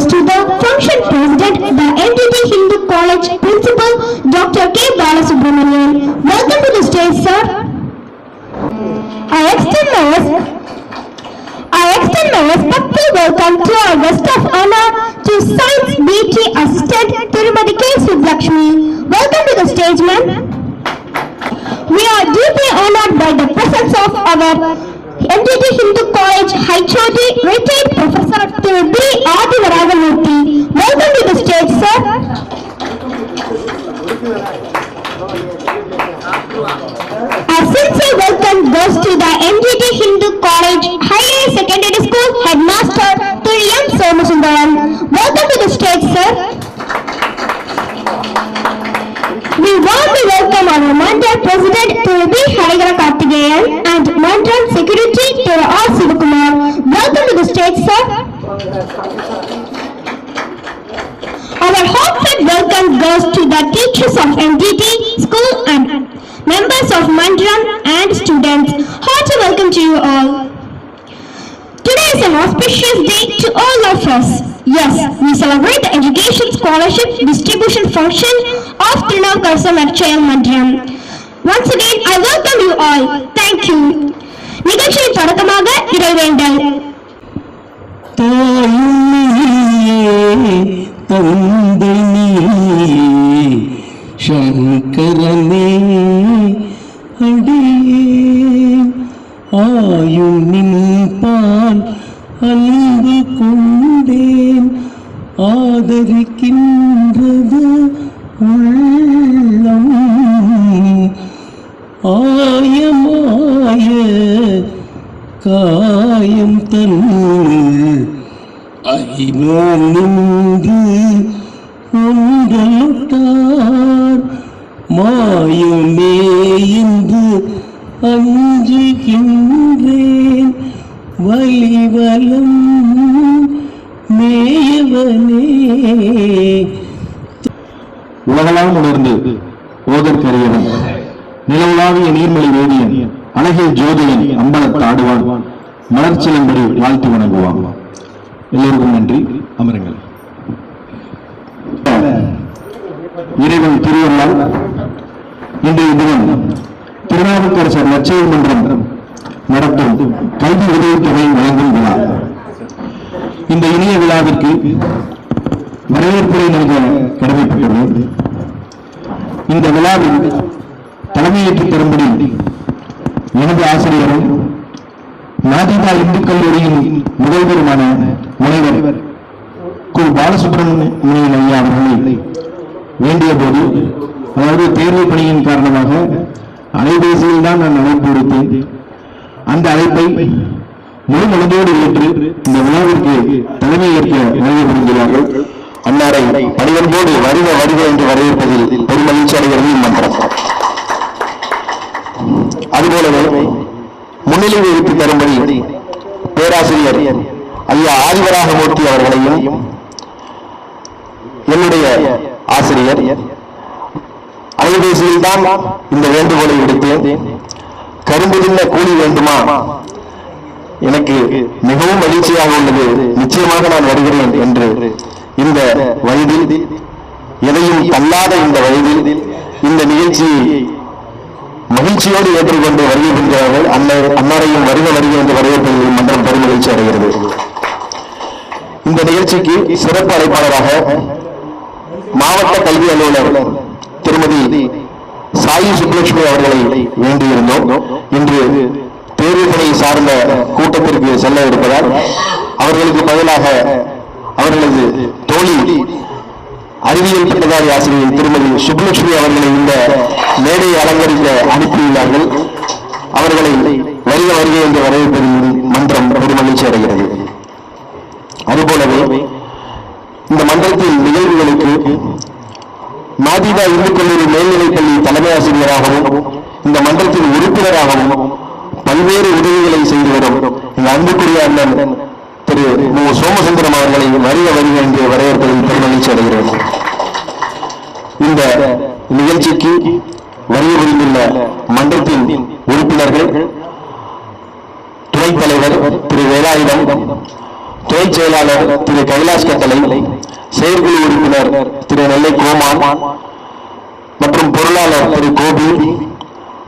goes to the function president, the MTT Hindu College principal, Dr. K. Balasubramanian. Welcome to the stage, sir. I extend my respectful welcome to our guest of honor, to Science BT Assistant Tirumadi K. Sublakshmi. Welcome to the stage, ma'am. We are deeply honored by the presence of our MTT Hindu College HOD, retired Professor Thiru B. Adivaragamurthy. Welcome to the stage, sir. A sincere welcome goes to the MTT Hindu College Higher Secondary School Headmaster Thiru M. Somasundaram. Welcome to the stage, sir. We warmly welcome our Mandal President Thiru B. Harigara Karthigeyan and Mandal Secretary Thiru R. Sivakumar. Welcome to the stage, sir. Our heartfelt welcome goes to the teachers of MTT School and members of Mandram and students. Hearty welcome to you all. Today is an auspicious day to all of us. Yes, we celebrate the education scholarship distribution function of Trinavakarsam at Chayam Mandram. Once again, I welcome you all. Thank you. நிகழ்ச்சியின் தொடக்கமாக இறைவேண்டல். தந்தை சங்கரனே அடியேன் ஆயும் நின்பான் அன்பு கொண்டேன் ஆதரிக்கின்றது உள்ளம் ஆயமாய காயம் தன்னுள் ஐநோம் நின்று ஒன்றலுட்டார் மாயுமே என்று அஞ்சுகின்றேன் வலிவலம் மேயவனே. உலகளாம் உணர்ந்து ஓதற்கரியவன் நிலவுலாவிய நீர்மொழி வேதியன் அழகிய ஜோதியன் அம்பலத்தாடுவான் மலர்ச்சிலம்படி வாழ்த்து வணங்குவான். எல்லோருக்கும் நன்றி. அமருங்கள். இறைவன் திருவள்ளால் இன்றைய தினம் திருநாவுக்கரசர் லட்சய மன்றம் நடத்தும் கல்வி உதவித்தொகை வழங்கும் விழா. இந்த இனிய விழாவிற்கு வரவேற்புரை நல்க கடமைப்பட்டுள்ளோம். இந்த விழாவில் தலைமையேற்று தரும்படி எனது ஆசிரியரும் நாதிதா இந்து கல்லூரியின் முதல்வருமான முனைவர் கு. பாலசுப்ரமணியன் ஐயா அவர்களை வேண்டிய போது, அதாவது தேர்வு பணியின் காரணமாக அலைபேசியில் தான் நான் அழைப்பு விடுத்தேன். அந்த அழைப்பை முழு மனதோடு ஏற்று இந்த விழாவிற்கு தலைமை ஏற்க வருகை புரிந்துள்ளார்கள். அன்னாரை பணிவன்போடு வருக வருக என்று வரவேற்பதில் பெருமகிழ்ச்சி அடைகிறது மன்றம். அதுபோலவே முன்னிலை வைத்து தரும்படி பேராசிரியர் ஐயா ஆதிவராகமூர்த்தி அவர்களையும் என்னுடைய ஆசிரியர் அலைபேசியில் தான் இந்த வேண்டுகோளை விடுத்தேன். கரும்பு தின்ன கூலி வேண்டுமா? எனக்கு மிகவும் மகிழ்ச்சியாக உள்ளது, நிச்சயமாக நான் வருகிறேன் என்று இந்த வயதில், எதையும் தள்ளாத இந்த வயதில் இந்த நிகழ்ச்சியை மகிழ்ச்சியோடு ஏற்றுக்கொண்டு வருகை புரிகிறார்கள். அன்னாரையும் வருக வருக என்று வரவேற்பதில் மன்றம் பெருமகிழ்ச்சி அடைகிறது. இந்த நிகழ்ச்சிக்கு சிறப்பு அழைப்பாளராக மாவட்ட கல்வி அலுவலர் திருமதி சாயி சுப்லட்சுமி அவர்களை வேண்டியிருந்தோம். இன்று தேர்வு பணி சார்ந்த கூட்டத்திற்கு செல்ல இருப்பதால் அவர்களுக்கு பதிலாக அவர்களது தோழி அறிவியல் பட்டதாரி ஆசிரியர் திருமதி சுப்லட்சுமி அவர்களை இந்த மேடையை அலங்கரிக்க அனுப்பியுள்ளார்கள். அவர்களை வருக வருகை என்று வரவேற்பதில் மன்றம் பெருமகிழ்ச்சி அடைகிறது. அதுபோலவே இந்த மன்றத்தின் நிகழ்வுகளுக்கு நாதிதா இந்து கல்லூரி மேல்நிலைப்பள்ளி தலைமை ஆசிரியராகவும் இந்த மன்றத்தின் உறுப்பினராகவும் பல்வேறு உதவிகளை செய்து வரும் இந்த அன்புக்குரிய அண்ணன் திரு மு. சோமசுந்தரம் அவர்களை வருக வருக என்று வரவேற்பதில் பெருமகிழ்ச்சி அடைகிறோம். இந்த நிகழ்ச்சிக்கு வருகை புரிந்துள்ள மன்றத்தின் உறுப்பினர்கள், துணைத் தலைவர் திரு வேலாயுதம், துணை செயலாளர் திரு கைலாஷ் கட்டளை, செயற்குழு உறுப்பினர் திரு நெல்லை கோமான் மற்றும் பொருளாளர் திரு கோபி,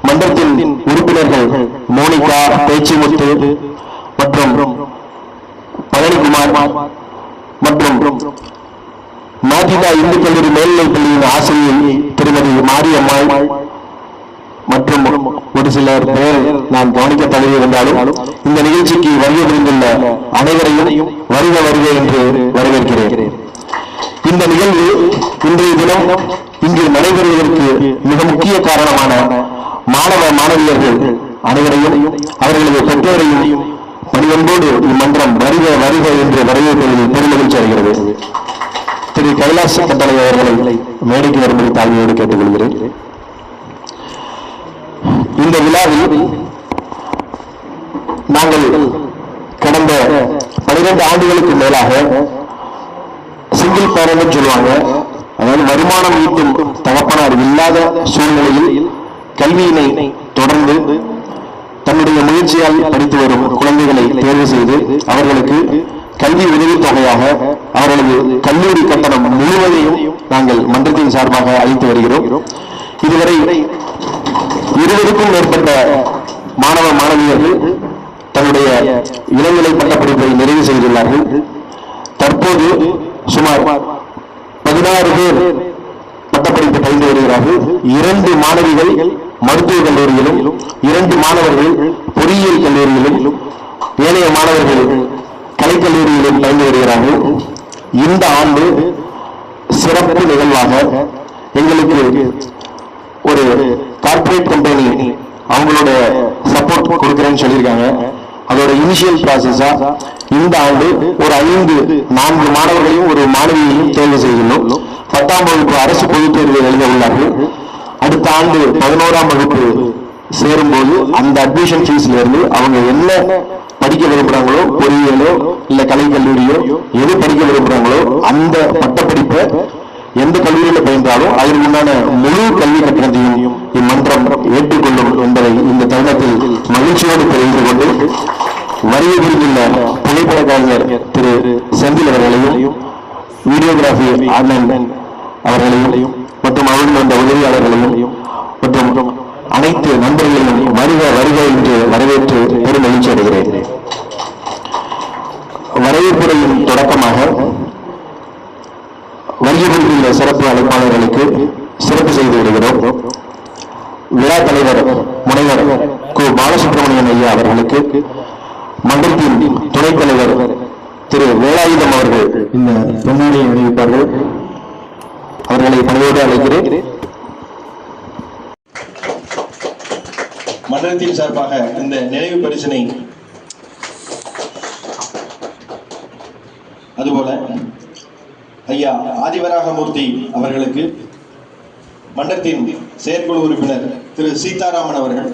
மன்றத்தின் உறுப்பினர்கள் மோனிகா, பேச்சிமுத்து மற்றும் பழனிக்குமார் மற்றும் மாதிகா இந்து கல்லூரி மேல்நிலைப் பள்ளியின் ஆசிரியை திருமதி மாரியம்மாள் மற்றும் ஒரு சிலர் பெயர் நான் கவனிக்க தவறியிருந்தாலும் இந்த நிகழ்ச்சிக்கு வருகை புரிந்துள்ள அனைவரையும் வருக வருக என்று வரவேற்கிறேன். இந்த நிகழ்வு இன்றைய தினம் இங்கு நடைபெறுவதற்கு மிக முக்கிய காரணமான மாணவ மாணவியர்கள் அனைவரையும் அவர்களது பெற்றோரையும் பணிவன்போடு இம்மன்றம் வருக வருக என்று வரவேற்பதில் பெருமகிழ்ச்சி அடைகிறது. திரு கைலாஷ் கட்டளை அவர்களை மேடைக்கு வரும்படி தாழ்மையோடு கேட்டுக்கொள்கிறேன். இந்த விழாவில் நாங்கள் கடந்த 12 ஆண்டுகளுக்கு மேலாக சிங்கிள் பேரண்ட் சொல்லுவாங்க, அதாவது வருமானம் ஈட்டும் தகப்பனார் இல்லாத சூழ்நிலையில் கல்வியினை தொடர்ந்து தன்னுடைய முயற்சியால் படித்து வரும் குழந்தைகளை தேர்வு செய்து அவர்களுக்கு கல்வி உதவித்தொகையாக அவர்களது கல்லூரி கட்டணம் முழுவதையும் நாங்கள் மன்றத்தின் சார்பாக அளித்து வருகிறோம். இதுவரை 20க்கும் மேற்பட்ட மாணவ மாணவியர்கள் தன்னுடைய இளநிலை பட்டப்படிப்பை நிறைவு செய்துள்ளார்கள். தற்போது சுமார் 16 பேர் பட்டப்படிப்பு பயின்று வருகிறார்கள். 2 மாணவிகள் மருத்துவக் கல்லூரியிலும் 2 மாணவர்கள் பொறியியல் கல்லூரியிலும் ஏனைய மாணவர்கள் கலைக்கல்லூரியிலும் பயின்று வருகிறார்கள். இந்த ஆண்டு சிறப்பு நிகழ்வாக எங்களுக்கு ஒரு கார்ப்பரேட் கம்பெனி அவங்களோட சப்போர்ட் கொடுக்குறேன்னு சொல்லியிருக்காங்க. அதோட இனிஷியல் ப்ராசஸா இந்த ஆண்டு ஒரு 4 மாணவர்களையும் ஒரு மாணவியையும் தேர்வு செய்துள்ளோம். 10ஆம் வகுப்பு அரசு பொதுத் தேர்வு எழுத உள்ளார்கள். அடுத்த ஆண்டு 11ஆம் வகுப்பு சேரும்போது அந்த அட்மிஷன் ஃபீஸ்ல இருந்து அவங்க என்ன படிக்க விரும்புறாங்களோ, பொறியியலோ இல்ல கலைக்கல்லூரியோ எது படிக்க விரும்புறாங்களோ அந்த பட்டப்படிப்பை எந்த கல்லூரியில பயின்றாலும் அதற்கு உண்டான முழு கல்வி கட்டணத்தையும் இம்மன்றம் ஏற்றுக்கொள்ளும் என்பதை இந்த தருணத்தில் மகிழ்ச்சியோடு தெரிந்து கொண்டு வருகை புரிந்துள்ள புகைப்பட கலைஞர் திரு செந்தில் அவர்களையும், வீடியோகிராபி ஆனந்த் அவர்களையும் மற்றும் அவர்கள் வந்த உதவியாளர்களையும் மற்றும் அனைத்து நண்பர்களையும் வருக வருக என்று வரவேற்று பெரும் மகிழ்ச்சி அடைகிறேன். வரவேற்புரையின் தொடக்கமாக வருகை புரிந்துள்ள சிறப்பு அழைப்பாளர்களுக்கு சிறப்பு செய்து விடுகிறோம். விழா தலைவர் முனைவர் கு பாலசுப்ரமணியன் ஐயா அவர்களுக்கு மன்றத்தின் துணைத் தலைவர் திரு வேலாயுதம் அவர்கள் இந்த பொன்னாடியை அணிவிப்பார்கள். அவர்களை பணியோடு அழைக்கிறேன். மன்றத்தின் சார்பாக இந்த நினைவு பரிசினை அதுபோல ஐயா ஆதிவராகமூர்த்தி அவர்களுக்கு மன்றத்தின் செயற்குழு உறுப்பினர் திரு சீதாராமன் அவர்கள்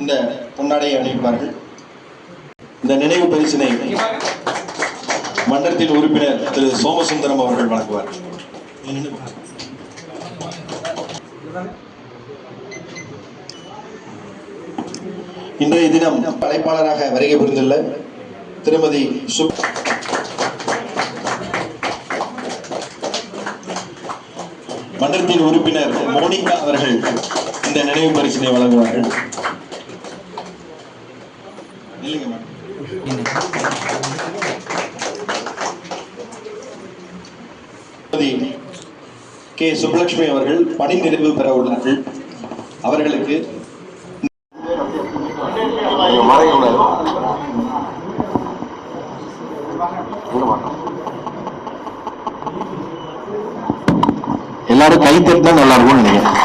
இந்த பொன்னாடையை அணிவிப்பார்கள். இந்த நினைவு பரிசினை மன்றத்தின் உறுப்பினர் திரு சோமசுந்தரம் அவர்கள் வழங்குவார். இன்றைய தினம் அழைப்பாளராக வருகை புரிந்துள்ள திருமதி மன்றத்தின் உறுப்பினர் மோனிகா அவர்கள் இந்த நினைவு பரிசினை வழங்குவார்கள். கே சுப்புலட்சுமி அவர்கள் பணி நிறைவு பெற உள்ளார்கள். அவர்களுக்கு எல்லாரும் கை தட்டினா நல்லா இருக்கும் நினைக்கிறேன்.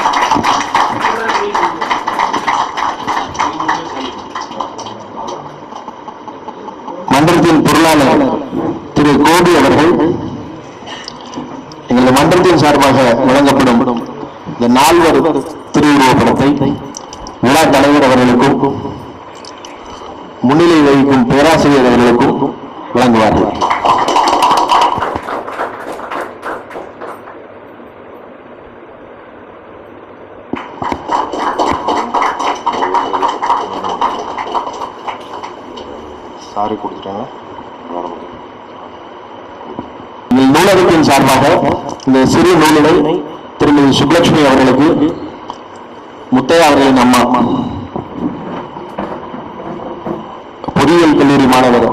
மன்றத்தின் பொருளாளர் திரு கோபி அவர்கள் எங்களது மன்றத்தின் சார்பாக வழங்கப்படும் இந்த 4 திருவுருவப் படத்தை விழா தலைவர் அவர்களுக்கும் முன்னிலை வகிக்கும் பேராசிரியர் அவர்களுக்கும் வழங்குவார்கள். சாரி கொடுத்துட்டாங்க. நூலகத்தின் சார்பாக இந்த சிறு நூலினை திருமதி சுப்லட்சுமி அவர்களுக்கு முத்தையா அவர்களின் அம்மா பொறியியல் கல்லூரி மாணவர்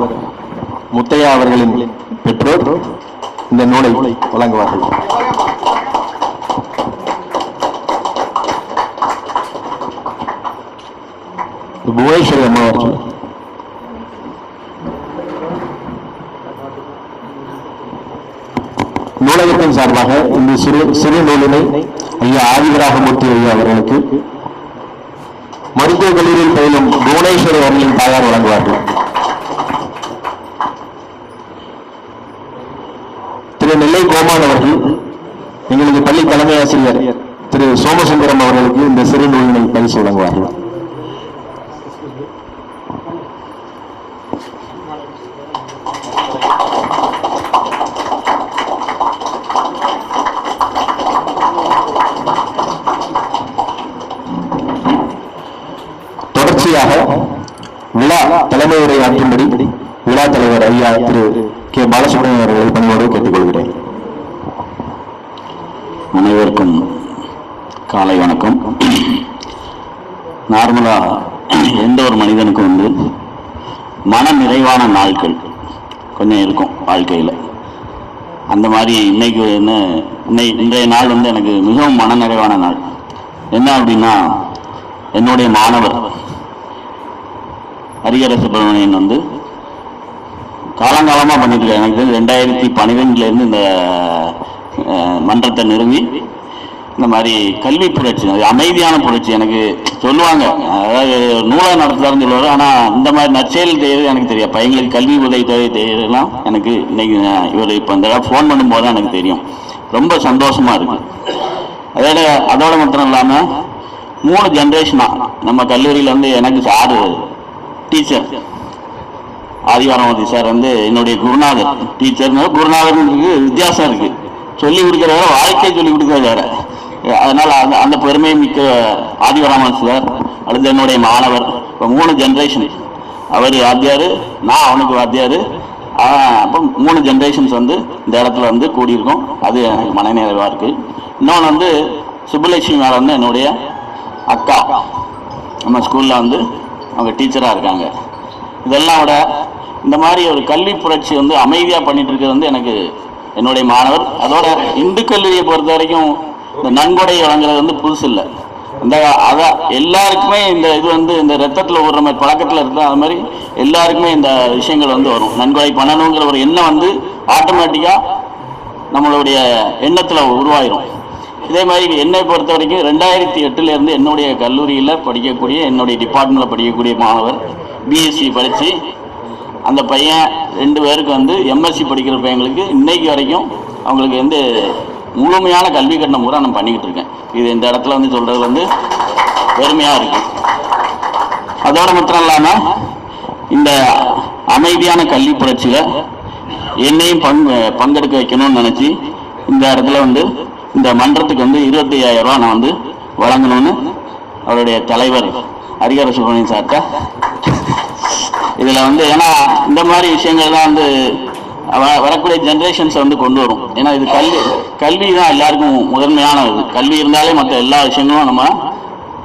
முத்தையா அவர்களின் பெற்றோர் இந்த நூலை வழங்குவார்கள். புவனேஸ்வரி அம்மா அவர்கள் நூலகத்தின் சார்பாக இந்த சிறு நூலினை ஐயா ஆதிவராகமூர்த்தி ஐயா அவர்களுக்கு மருத்துவக் கல்லூரியில் பயிலும் புவனேஸ்வரி அவர்களின் தாயார் வழங்குவார்கள். திரு நெல்லை கோமான் அவர்கள் எங்களது பள்ளி தலைமை ஆசிரியர் திரு சோமசுந்தரம் அவர்களுக்கு இந்த சிறு நூலினை பரிசு வழங்குவார்கள். விழா தலைமை உரை ஆற்றும்படி விழா தலைவர் ஐயா திரு கே பாலசுப்ரமணியன் அவர்களை பணியோடு கேட்டுக்கொள்கிறேன். அனைவருக்கும் காலை வணக்கம். நார்மலா எந்த ஒரு மனிதனுக்கும் மன நிறைவான நாட்கள் கொஞ்சம் இருக்கும் வாழ்க்கையில். அந்த மாதிரி இன்றைய நாள் எனக்கு மிகவும் மன நிறைவான நாள். என்ன அப்படின்னா, என்னுடைய மாணவர் ஹரிஹர சுப்பிரமணியன் காலங்காலமாக பண்ணிட்டு இருக்காரு. எனக்கு 2012 இந்த மன்றத்தை நிறுவி இந்த மாதிரி கல்வி புரட்சி, அமைதியான புரட்சி எனக்கு சொல்லுவாங்க. அதாவது நூலகம் நடத்துறாருன்னு சொல்லுவாரு. ஆனால் இந்த மாதிரி நற்செயல் செய்யறது எனக்கு தெரியாது. பையங்களுக்கு கல்வி உதவித்தொகை செய்யறதுலாம் எனக்கு இன்னைக்கு இவர் இப்போ இந்த ஃபோன் பண்ணும்போது தான் எனக்கு தெரியும். ரொம்ப சந்தோஷமா இருக்கு. அதோட மாத்திரம் இல்லாமல் 3 ஜென்ரேஷனா நம்ம கல்லூரியில் எனக்கு சாரு டீச்சர் ஆதிவாரமூர்த்தி சார் என்னுடைய குருநாதர். டீச்சர்னா குருநாதருக்கு வித்தியாசம் இருக்கு. சொல்லி கொடுக்குற வேற, வாழ்க்கையை சொல்லி கொடுக்குறது வேற. அதனால அந்த பெருமை மிக்க ஆதிவாரமூர்த்தி சார். அடுத்து என்னுடைய மாணவர். இப்போ 3 ஜென்ரேஷன். அவர் வாத்தியார், நான் அவனுக்கு வாத்தியார். அப்போ 3 ஜென்ரேஷன்ஸ் இந்த இடத்துல கூடியிருக்கோம். அது எனக்கு மன நிறைவாக இருக்கு. இன்னொன்று சுப்புலட்சுமி மேடம் என்னுடைய அக்கா. நம்ம ஸ்கூலில் அவங்க டீச்சராக இருக்காங்க. இதெல்லாம் விட இந்த மாதிரி ஒரு கல்வி புரட்சி அமைதியாக பண்ணிட்டு இருக்கிறது எனக்கு என்னுடைய மாணவர். அதோட இந்து கல்லூரியை பொறுத்த வரைக்கும் இந்த நன்கொடை வழங்குறது புதுசு இல்லை. அதான் எல்லாருக்குமே இந்த இது இந்த ரத்தத்தில் ஓடுற மாதிரி பழக்கத்தில் இருக்குது. அது மாதிரி எல்லாருக்குமே இந்த விஷயங்கள் வரும். நன்கொடை பண்ணணுங்கிற ஒரு எண்ணம் ஆட்டோமேட்டிக்காக நம்மளுடைய எண்ணத்தில் உருவாயிரும். இதே மாதிரி என்னை பொறுத்த வரைக்கும் 2008 என்னுடைய கல்லூரியில் படிக்கக்கூடிய, என்னுடைய டிபார்ட்மெண்ட்டில் படிக்கக்கூடிய மாணவர் பிஎஸ்சி படித்து அந்த பையன் 2 பேருக்கு எம்எஸ்சி படிக்கிற பையங்களுக்கு இன்னைக்கு வரைக்கும் அவங்களுக்கு முழுமையான கல்வி கட்டணம் பூரா நான் பண்ணிக்கிட்டு இருக்கேன். இது இந்த இடத்துல சொல்கிறது பெருமையாக இருக்குது. அதோட மாத்திரம் இல்லாமல் இந்த அமைதியான கல்வி புரட்சியில் என்னையும் பங்கெடுக்க வைக்கணும்னு நினச்சி இந்த இடத்துல இந்த மன்றத்துக்கு 25,000 ரூபா நான் வழங்கணும்னு அவருடைய தலைவர் ஹரிஹர சுப்பிரமணியன் சார்ட்ட இதில் ஏன்னா இந்த மாதிரி விஷயங்கள் தான் வரக்கூடிய ஜென்ரேஷன்ஸ் கொண்டு வரும். ஏன்னா இது கல்வி தான் எல்லாருக்கும் முதன்மையான இது. கல்வி இருந்தாலே மற்ற எல்லா விஷயங்களும் நம்ம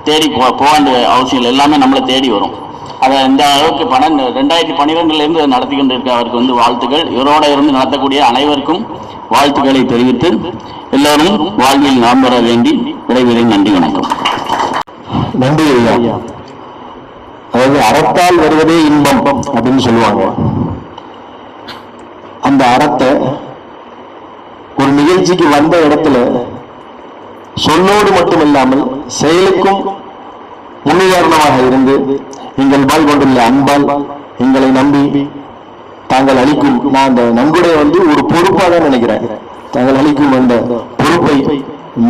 தேடி போக வேண்டிய அவசியம் இல்லை. எல்லாமே நம்மளை தேடி வரும். அதை இந்த அளவுக்கு 2012 நடத்திக்கிட்டு இருக்க அவருக்கு வாழ்த்துக்கள். இவரோட நடத்தக்கூடிய அனைவருக்கும் வாழ்த்துக்களை தெரிவித்து எல்லோரும் வாழ்வில் நாம் பெற வேண்டி விடைபெறுகிறேன். நன்றி, வணக்கம். நன்றி ஐயா. அதாவது அறத்தால் வருவதே இன்பம் அப்படின்னு சொல்லுவாங்க. அந்த அறத்தை ஒரு நிகழ்ச்சிக்கு வந்த இடத்துல சொல்லோடு மட்டும் இல்லாமல் செயலுக்கும் முன்னுதாரணமாக இருந்து எங்கள் பால் கொண்டுள்ள அன்பால் எங்களை நம்பி தாங்கள் அளிக்கும், நான் அந்த நன்கொடையை ஒரு பொறுப்பாக தான் நினைக்கிறேன். தாங்கள் அளிக்கும் அந்த பொறுப்பை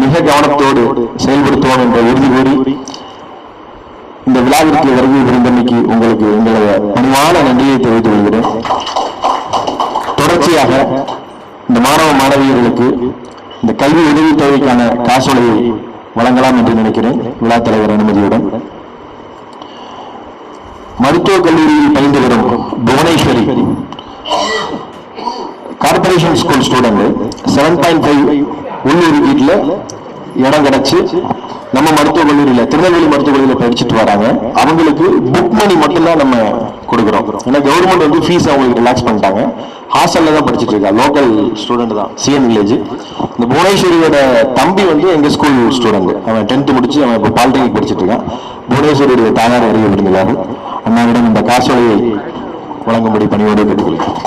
மிக கவனத்தோடு செயல்படுத்துவோம் என்ற உறுதி கூறி இந்த விழாவிற்கு வருகை புரிந்தமைக்கு உங்களுக்கு எங்களுடைய பணிவான நன்றியை தெரிவித்துக் கொள்கிறேன். தொடர்ச்சியாக இந்த மாணவ மாணவியர்களுக்கு இந்த கல்வி உதவித்தொகைக்கான காசோலையை வழங்கலாம் என்று நினைக்கிறேன். விழா தலைவர் அனுமதியுடன் மருத்துவக் கல்லூரியில் பயின்று வரும் புவனேஸ்வரி கார்பரேஷன் ஸ்கூல் ஸ்டூடெண்ட் 7.5 உள்ளூர் இடம் கிடைச்சு நம்ம மருத்துவக் கல்லூரியில திருநெல்வேலி மருத்துவக் கல்லூரியில படிச்சுட்டு வராங்க. அவங்களுக்கு புக் மணி மட்டும்தான் நம்ம கொடுக்குறோம். ஏன்னா கவர்மெண்ட் வந்து ஃபீஸ் அவங்களுக்கு ரிலாக்ஸ் பண்ணிட்டாங்க. ஹாஸ்டல்ல தான் படிச்சுட்டு இருக்கா. லோக்கல் ஸ்டூடெண்ட் தான், சிஎன் வில்லேஜ். இந்த புவனேஸ்வரியோட தம்பி வந்து எங்க ஸ்கூல் ஸ்டூடெண்ட். அவன் 10th முடிச்சு அவன் இப்போ பாலிடெக்னிக் படிச்சுட்டு இருக்கான். புவனேஸ்வரியுடைய தாயார் அறிய விரும்புகிறார்கள். அண்ணாவிடம் இந்த காசோலையை வழங்கும்படி பணியோடு கேட்டுக்கொள்கிறேன்.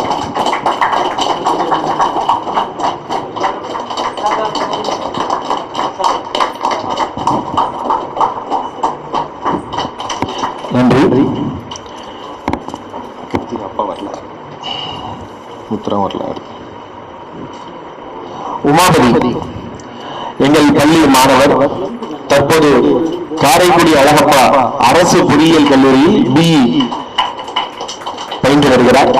நன்றி. அப்பா வரல, முத்திரம் வரல. உமாபதி எங்கள் பள்ளி மாணவர், தற்போது காரைக்குடி அழகப்பா அரசு பொறியியல் கல்லூரியில் பிஇ பயின்று வருகிறார்.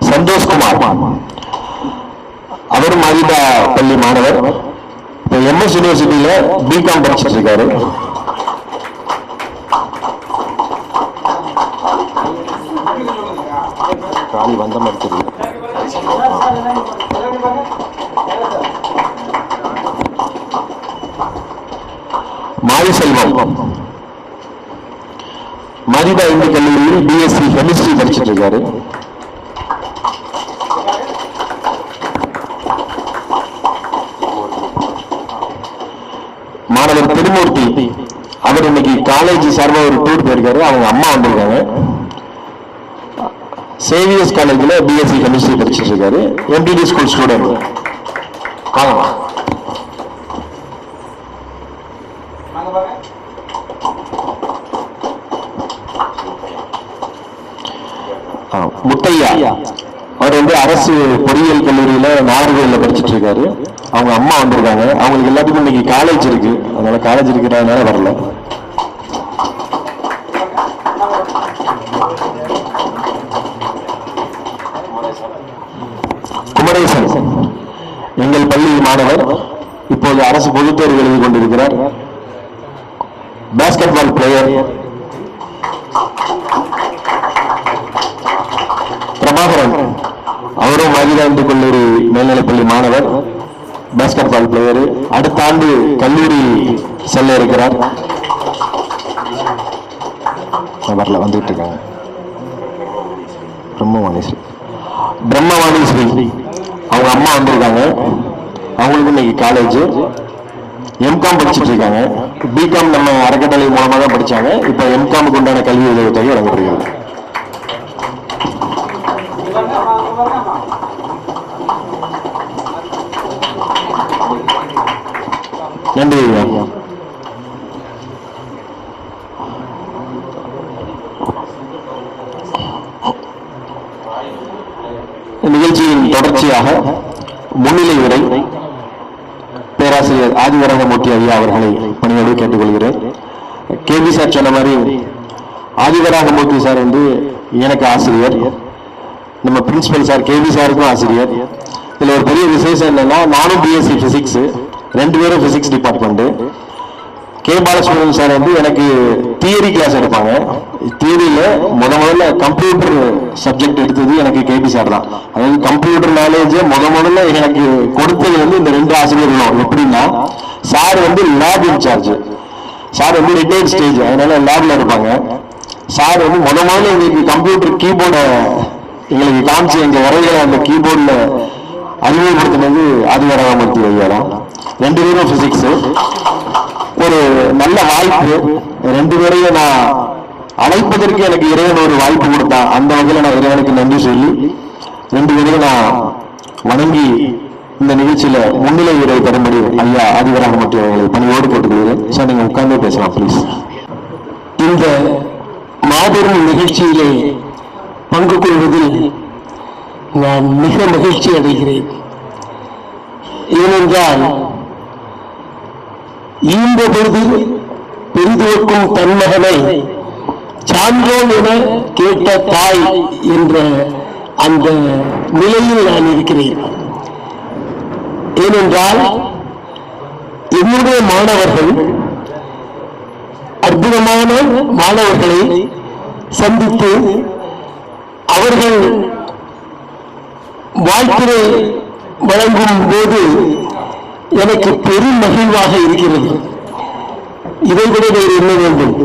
சந்தோஷ்குமார் அவரும் மதிதா பள்ளி மாணவர். எம்எஸ் யூனிவர்சிட்டியில பிகாம் படிச்சுட்டு இருக்காரு. காலி வந்த மாதிரி தெரியல. மாரி செல்வம் மதிதா இந்து கல்லூரியில் பிஎஸ்சி கெமிஸ்ட்ரி படிச்சுட்டு இருக்காரு. மாணவர் திருமூர்த்தி அவர் இன்னைக்கு காலேஜ் சார்பாக ஒரு டூர் போயிருக்காரு. அவங்க அம்மா வந்திருக்காங்க. சேவியர்ஸ் காலேஜ்ல பிஎஸ்சி கெமிஸ்ட்ரி படிச்சுட்டு இருக்காரு. MDT school student. முத்தையா அவர் வந்து அரசு பொறியியல் கல்லூரியில நாகர்கோவில்ல படிச்சுட்டு இருக்காரு. அவங்க அம்மா வந்திருக்காங்க. அவங்களுக்கு எல்லாத்துக்கும் இன்னைக்கு காலேஜ் இருக்கு, அதனால காலேஜ் இருக்கிறதுனால வரல. குமரேசன் எங்கள் பள்ளி மாணவர், இப்போது அரசு பொதுத் தேர்வு எழுதி கொண்டிருக்கிறார். பாஸ்கெட் பால் பிளேயர். பிரபாகரன் அவரும் மதிதா இந்து கல்லூரி மேல்நிலைப்பள்ளி மாணவர், பாஸ்கெட் பால் பிளேயர். அடுத்த ஆண்டு கல்லூரி செல்ல இருக்கிறார். வரல, வந்துட்டு இருக்காங்க. பிரம்மவாணி ஸ்ரீ அவங்க அம்மா வந்திருக்காங்க. அவங்களுக்கு இன்னைக்கு காலேஜ். எம்காம் படிச்சுட்டு இருக்காங்க. பிகாம் நம்ம அறக்கட்டளை மூலமாக தான் படிச்சாங்க. இப்ப எம்காமுக்கு உண்டான கல்வி உதவித்தொகை வழங்கப்படுகிறது. நன்றி. நிகழ்ச்சியின் தொடர்ச்சியாக முன்னிலை உரை பேராசிரியர் ஆதிவரதமூர்த்தி ஐயா அவர்களை பணியோடு கேட்டுக்கொள்கிறேன். கேபி சார் சொன்ன மாதிரி ஆதிவராகமூர்த்தி சார் வந்து எனக்கு ஆசிரியர், நம்ம பிரின்சிபல் சார் கேபி சாருக்கும் ஆசிரியர். இதுல ஒரு பெரிய விசேஷம் என்னன்னா, நானும் பிஎஸ்சி பிசிக்ஸ், 2 பேரும் physics department. K Balasubramanian sir வந்து எனக்கு தியரி கிளாஸ் எடுப்பாங்க. தியரியில முதல்ல கம்ப்யூட்டர் சப்ஜெக்ட் எடுத்தது எனக்கு கேபி சார் தான். அதாவது கம்ப்யூட்டர் நாலேஜ் முதல்ல எனக்கு கொடுத்தது வந்து இந்த 2 ஆசிரியர்களும். எப்படின்னா, சார் வந்து லேப் இன்சார்ஜ், சார் வந்து ரிட்டையர்ட் ஸ்டேஜ், அதனால லேப்ல இருப்பாங்க. சார் வந்து முதல்ல எங்களுக்கு கம்ப்யூட்டர் கீபோர்டை எங்களுக்கு காமிச்சு எங்க வரைகிற அந்த கீபோர்டில் அறிமுகப்படுத்தினது ஆதிவராகமூர்த்தி ஐயா தான். 2 பேரும் பிசிக்ஸ். ஒரு நல்ல வாய்ப்பு, 2 பேரையும் நான் அழைப்பதற்கு எனக்கு இறைவன் ஒரு வாய்ப்பு கொடுத்தான். அந்த வகையில் நான் இறைவனுக்கு நன்றி சொல்லி 2 பேரையும் நான் வணங்கி இந்த நிகழ்ச்சியில முன்னிலை உரை பெறும்படி ஐயா ஆதிவராகமூர்த்தி அவர்களை பணியோடு கேட்டுக்கொள்கிறேன். சார், நீங்க உட்கார்ந்து பேசலாம் ப்ளீஸ். இந்த மாபெரும் நிகழ்ச்சியிலே பங்கு கொள்வதில் நான் மிக மகிழ்ச்சி அடைகிறேன். ஏனென்றால் ஈந்த பொழுது பெரிதுவக்கும் தன் மகனை சான்றோன் என கேட்ட தாய் என்ற அந்த நிலையில் நான் இருக்கிறேன். ஏனென்றால் என்னுடைய மாணவர்கள் அற்புதமான மாணவர்களை சந்தித்து அவர்கள் வாழ்த்துரை வழங்கும் போது எனக்கு பெரும் மகிழ்வாக இருக்கிறது. இதைவிட வேறு என்ன வேண்டும்?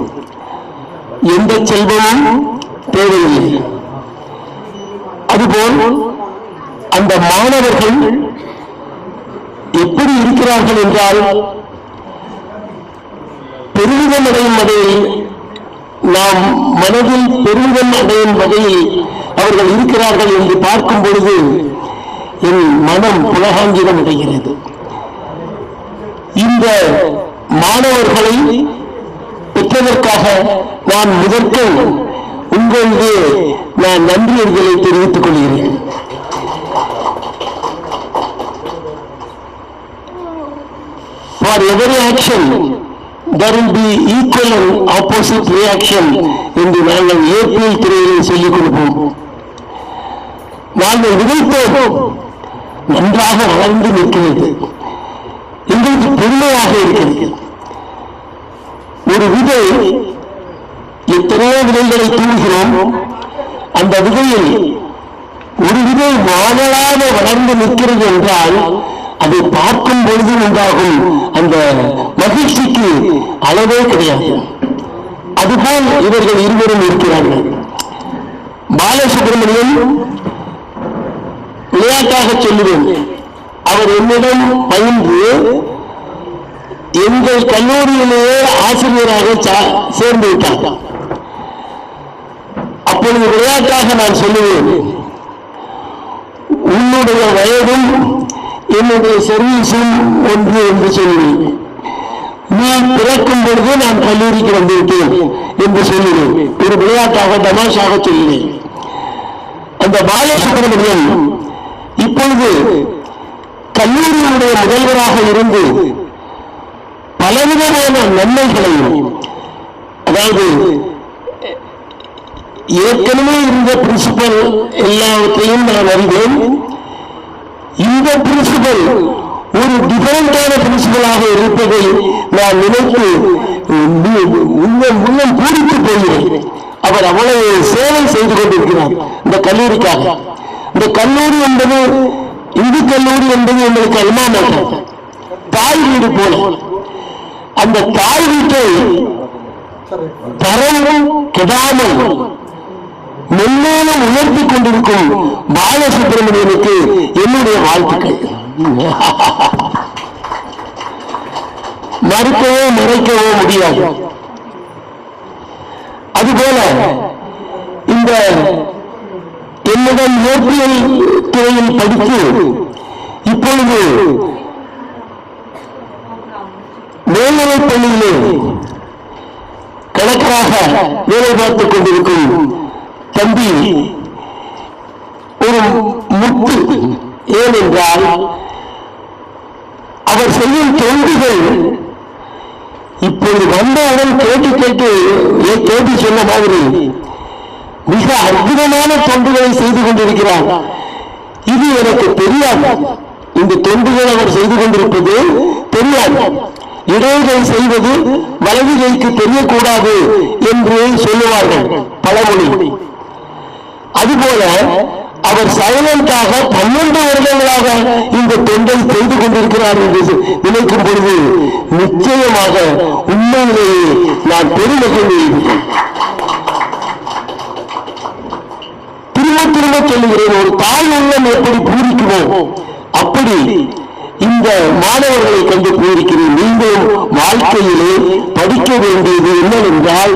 எந்த செல்வமும் தேவையில்லை. அதுபோல் அந்த மாணவர்கள் எப்படி இருக்கிறார்கள் என்றால், பெருமிதம் அடையும் வகையில், நாம் மனதில் பெருமிதம் அடையும் வகையில் அவர்கள் இருக்கிறார்கள் என்று பார்க்கும் பொழுது என் மனம் புலகாங்கிதம் அடைகிறது. இந்த மாணவர்களை பெற்றதற்காக நான் முதற்கொள் உங்களுக்கு நான் நன்றியர்களை தெரிவித்துக் கொள்கிறேன். For every action there will be equal and opposite reaction என்று நாங்கள் ஏப்ரல் துறையில் சொல்லிக் கொடுப்போம். நாங்கள் விதைத்தோம், நன்றாக வளர்ந்து நிற்கிறது, எங்களுக்கு பெருமையாக இருக்கிறது. ஒரு விதை, எத்தனையோ விதைகளை தூவுகிறோம், அந்த விதையில் ஒரு விதை வாழலாக வளர்ந்து நிற்கிறது என்றால் அதை பார்க்கும் பொழுது உண்டாகும் அந்த மகிழ்ச்சிக்கு அளவே கிடையாது. அதுபோல் இவர்கள் இருவரும் இருக்கிறார்கள். பாலசுப்ரமணியன் விளையாட்டாக சொல்லுவேன், அவர் என்னிடம் பயின்று எங்கள் கல்லூரியிலேயே ஆசிரியராக சேர்ந்து விட்டார். அப்பொழுது விளையாட்டாக நான் சொல்லுவேன், உன்னுடைய வயதும் என்னுடைய சர்வீஸும் ஒன்று என்று சொல்லுவேன். நீ பிறக்கும் பொழுது நான் கல்லூரிக்கு வந்திருக்கேன் என்று சொல்லுவேன். ஒரு விளையாட்டாக தமாஷாக சொல்லுவேன். அந்த பாலசுப்ரமணியன் இப்பொழுது கல்லூரியினுடைய முதல்வராக இருந்து பலவிதமான நன்மைகளையும், அதாவது ஏற்கனவே இருந்த பிரின்சிபல் எல்லாவற்றையும் நான் அறிவேன். இந்த பிரின்சிபல் ஒரு டிஃபரண்டான பிரின்சிபலாக இருப்பதை நான் நினைத்து உள்ளம் பூரித்து போகிறேன். அவர் அவ்வளவு சேவை செய்து கொண்டிருக்கிறார் இந்த கல்லூரிக்காக. இந்த கல்லூரி என்பது, இந்து கல்லூரி என்பது எங்களுக்கு அல்மானம், தாய் வீடு போல. அந்த தாய் வீட்டை தரம் கெடாமல் மென்மேலும் உயர்த்தி கொண்டிருக்கும் பாலசுப்ரமணியனுக்கு என்னுடைய வாழ்த்துக்கள். மறுக்கவோ மறைக்கவோ முடியாது. அதுபோல இந்த என்னிடம் ஏபிஎல் துறையில் படித்து இப்பொழுது மேல்நிலைப் பள்ளியிலே கணக்கராக வேலை பார்த்துக் கொண்டிருக்கும் தம்பி ஒரு முத்து. ஏனென்றால் அவர் செய்யும் தொண்டுகள் இப்பொழுது வந்தவுடன் கேட்டு சொன்ன மாதிரி மிக அற்புதமான தொண்டுகளை செய்து கொண்டிருக்கிறார். இது எனக்கு தெரியாது. இந்த தொண்டுகள் அவர் செய்து கொண்டிருப்பது தெரியாது. இடதுகை செய்வது வலது கைக்கு தெரியக்கூடாது என்று சொல்லுவார்கள் பழமொழி. அதுபோல அவர் சைலண்டாக 12 வருடங்களாக இந்த தொண்டை செய்து கொண்டிருக்கிறார் என்று நினைக்கும் பொழுது நிச்சயமாக உண்மையிலேயே நான் பெருமகிழ்கிறேன். திரும்ப சொல்லுகிறேன், ஒரு தாய் உள்ளம் எப்படி பூரிக்குமோ அப்படி இந்த மாணவர்களை கண்டு பூரிக்கிறேன். நீங்கள் வாழ்க்கையிலே படிக்க வேண்டியது என்னவென்றால்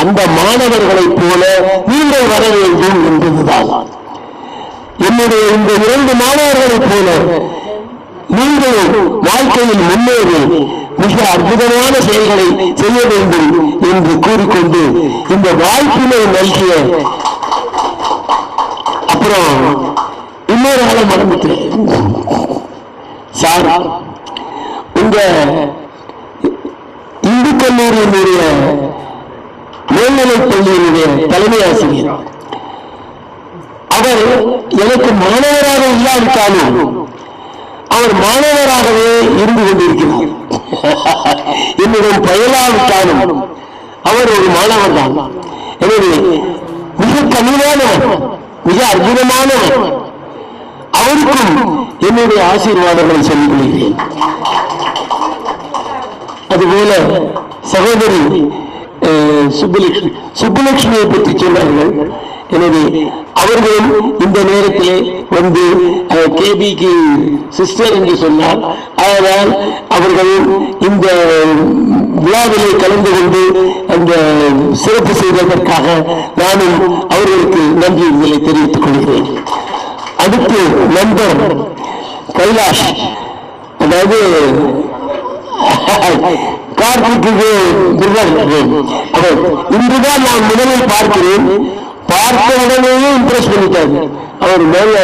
அந்த மாணவர்களைப் போல நீங்கள் வர வேண்டும் என்பதுதான். என்னுடைய இந்த 2 மாணவர்களைப் போல நீங்களும் வாழ்க்கையில் முன்னேறி மிக அற்புதமான செயல்களை செய்ய வேண்டும் என்று கூறிக்கொண்டு இந்த வாய்ப்பினை நல்கிய, அப்புறம் இன்னொரு ஆளை மறந்துட்டேன் சார், உங்க இந்து கல்லூரியினுடைய மேல்நிலைப் பள்ளியினுடைய தலைமை ஆசிரியர். அவர் எனக்கு மாணவராக இல்லாவிட்டாலும் அவர் மாணவராகவே இருந்து கொண்டிருக்கிறார். என்னுடன் பயிலாவிட்டாலும் அவர் ஒரு மாணவர் தான். எனவே மிக கனிவானவர், மிக அற்புதமானவர். அவருக்கும் என்னுடைய ஆசீர்வாதங்களை சொல்லிக் கொள்கிறேன். அதுபோல சகோதரி சுப்புலட்சுமியை பற்றி சொன்னார்கள். எனவே அவர்களும் இந்த நேரத்திலே வந்து கேபிக்கு சிஸ்டர் என்று சொன்னார். அதனால் அவர்களும் இந்த விழாவிலே கலந்து கொண்டு அந்த சிறப்பு செய்வதற்காக நானும் அவர்களுக்கு நன்றிகளை தெரிவித்துக் கொள்கிறேன். அடுத்து நண்பர் கைலாஷ், அதாவது கார்த்திக்கு இன்றுதான் நான் முதலில் பார்க்கிறேன். பார்த்த உடனேயே இம்ப்ரெஸ் பண்ணிட்டாரு. அவர் மேல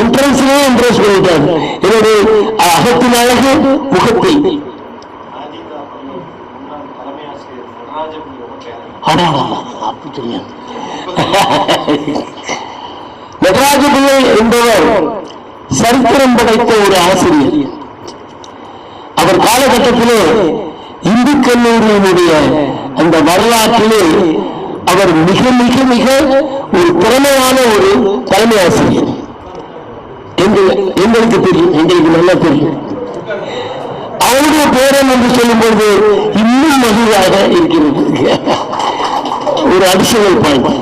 என்ட்ரன்ஸ்லயே இம்ப்ரெஸ் பண்ணிட்டாரு. என்னுடைய அகத்தின் அழகு முகத்தில் நடராஜ பிள்ளை என்பவர் சரித்திரம் படைத்த ஒரு ஆசிரியர். அவர் காலகட்டத்திலே இந்து கல்லூரியினுடைய அந்த வரலாற்றிலே அவர் மிக மிக மிக ஒரு திறமையான ஒரு தலைமை ஆசிரியர். எங்களுக்கு தெரியும், எங்களுக்கு நல்லா தெரியும். அவருடைய பேரன் என்று சொல்லும்போது இன்னும் மகிழ்வாக இருக்கிறது. ஒரு அடிஷனல் பாயிண்ட்.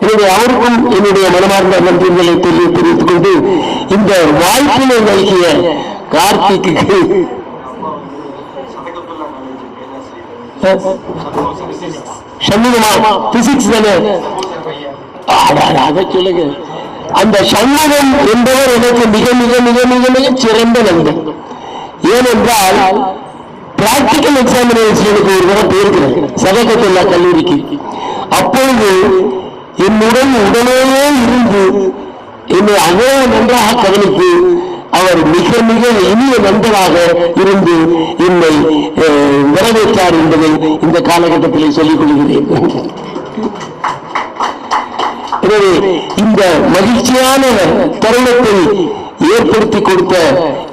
என்னுடைய அவருக்கும் என்னுடைய மனமார்ந்த நன்றிகளை தெரிவித்துக் கொண்டு இந்த வாய்ப்பினை நல்கிய கார்த்திக்கு சண்முகமா பிசிக்ஸ் தானே அதை சொல்லுங்க. அந்த சண்முகம் என்பவர் எனக்கு மிக மிக மிக மிக மிக சிறந்த நண்பன். ஏனென்றால் பிராக்டிக்கல் எக்ஸாமினேஷனுக்கு ஒரு தடவை போயிருக்கிறேன் சதகத்துல்லா கல்லூரிக்கு. அப்பொழுது என்னுடன் உடனேயே இருந்து என்னை அவ்வளவு நன்றாக கவனித்து அவர் மிக மிக இனிய நண்பராக இருந்து என்னை வரவேற்றார் என்பதை இந்த காலகட்டத்திலே சொல்லிக் கொள்கிறேன். எனவே இந்த மகிழ்ச்சியான தருணத்தை ஏற்படுத்தி கொடுத்த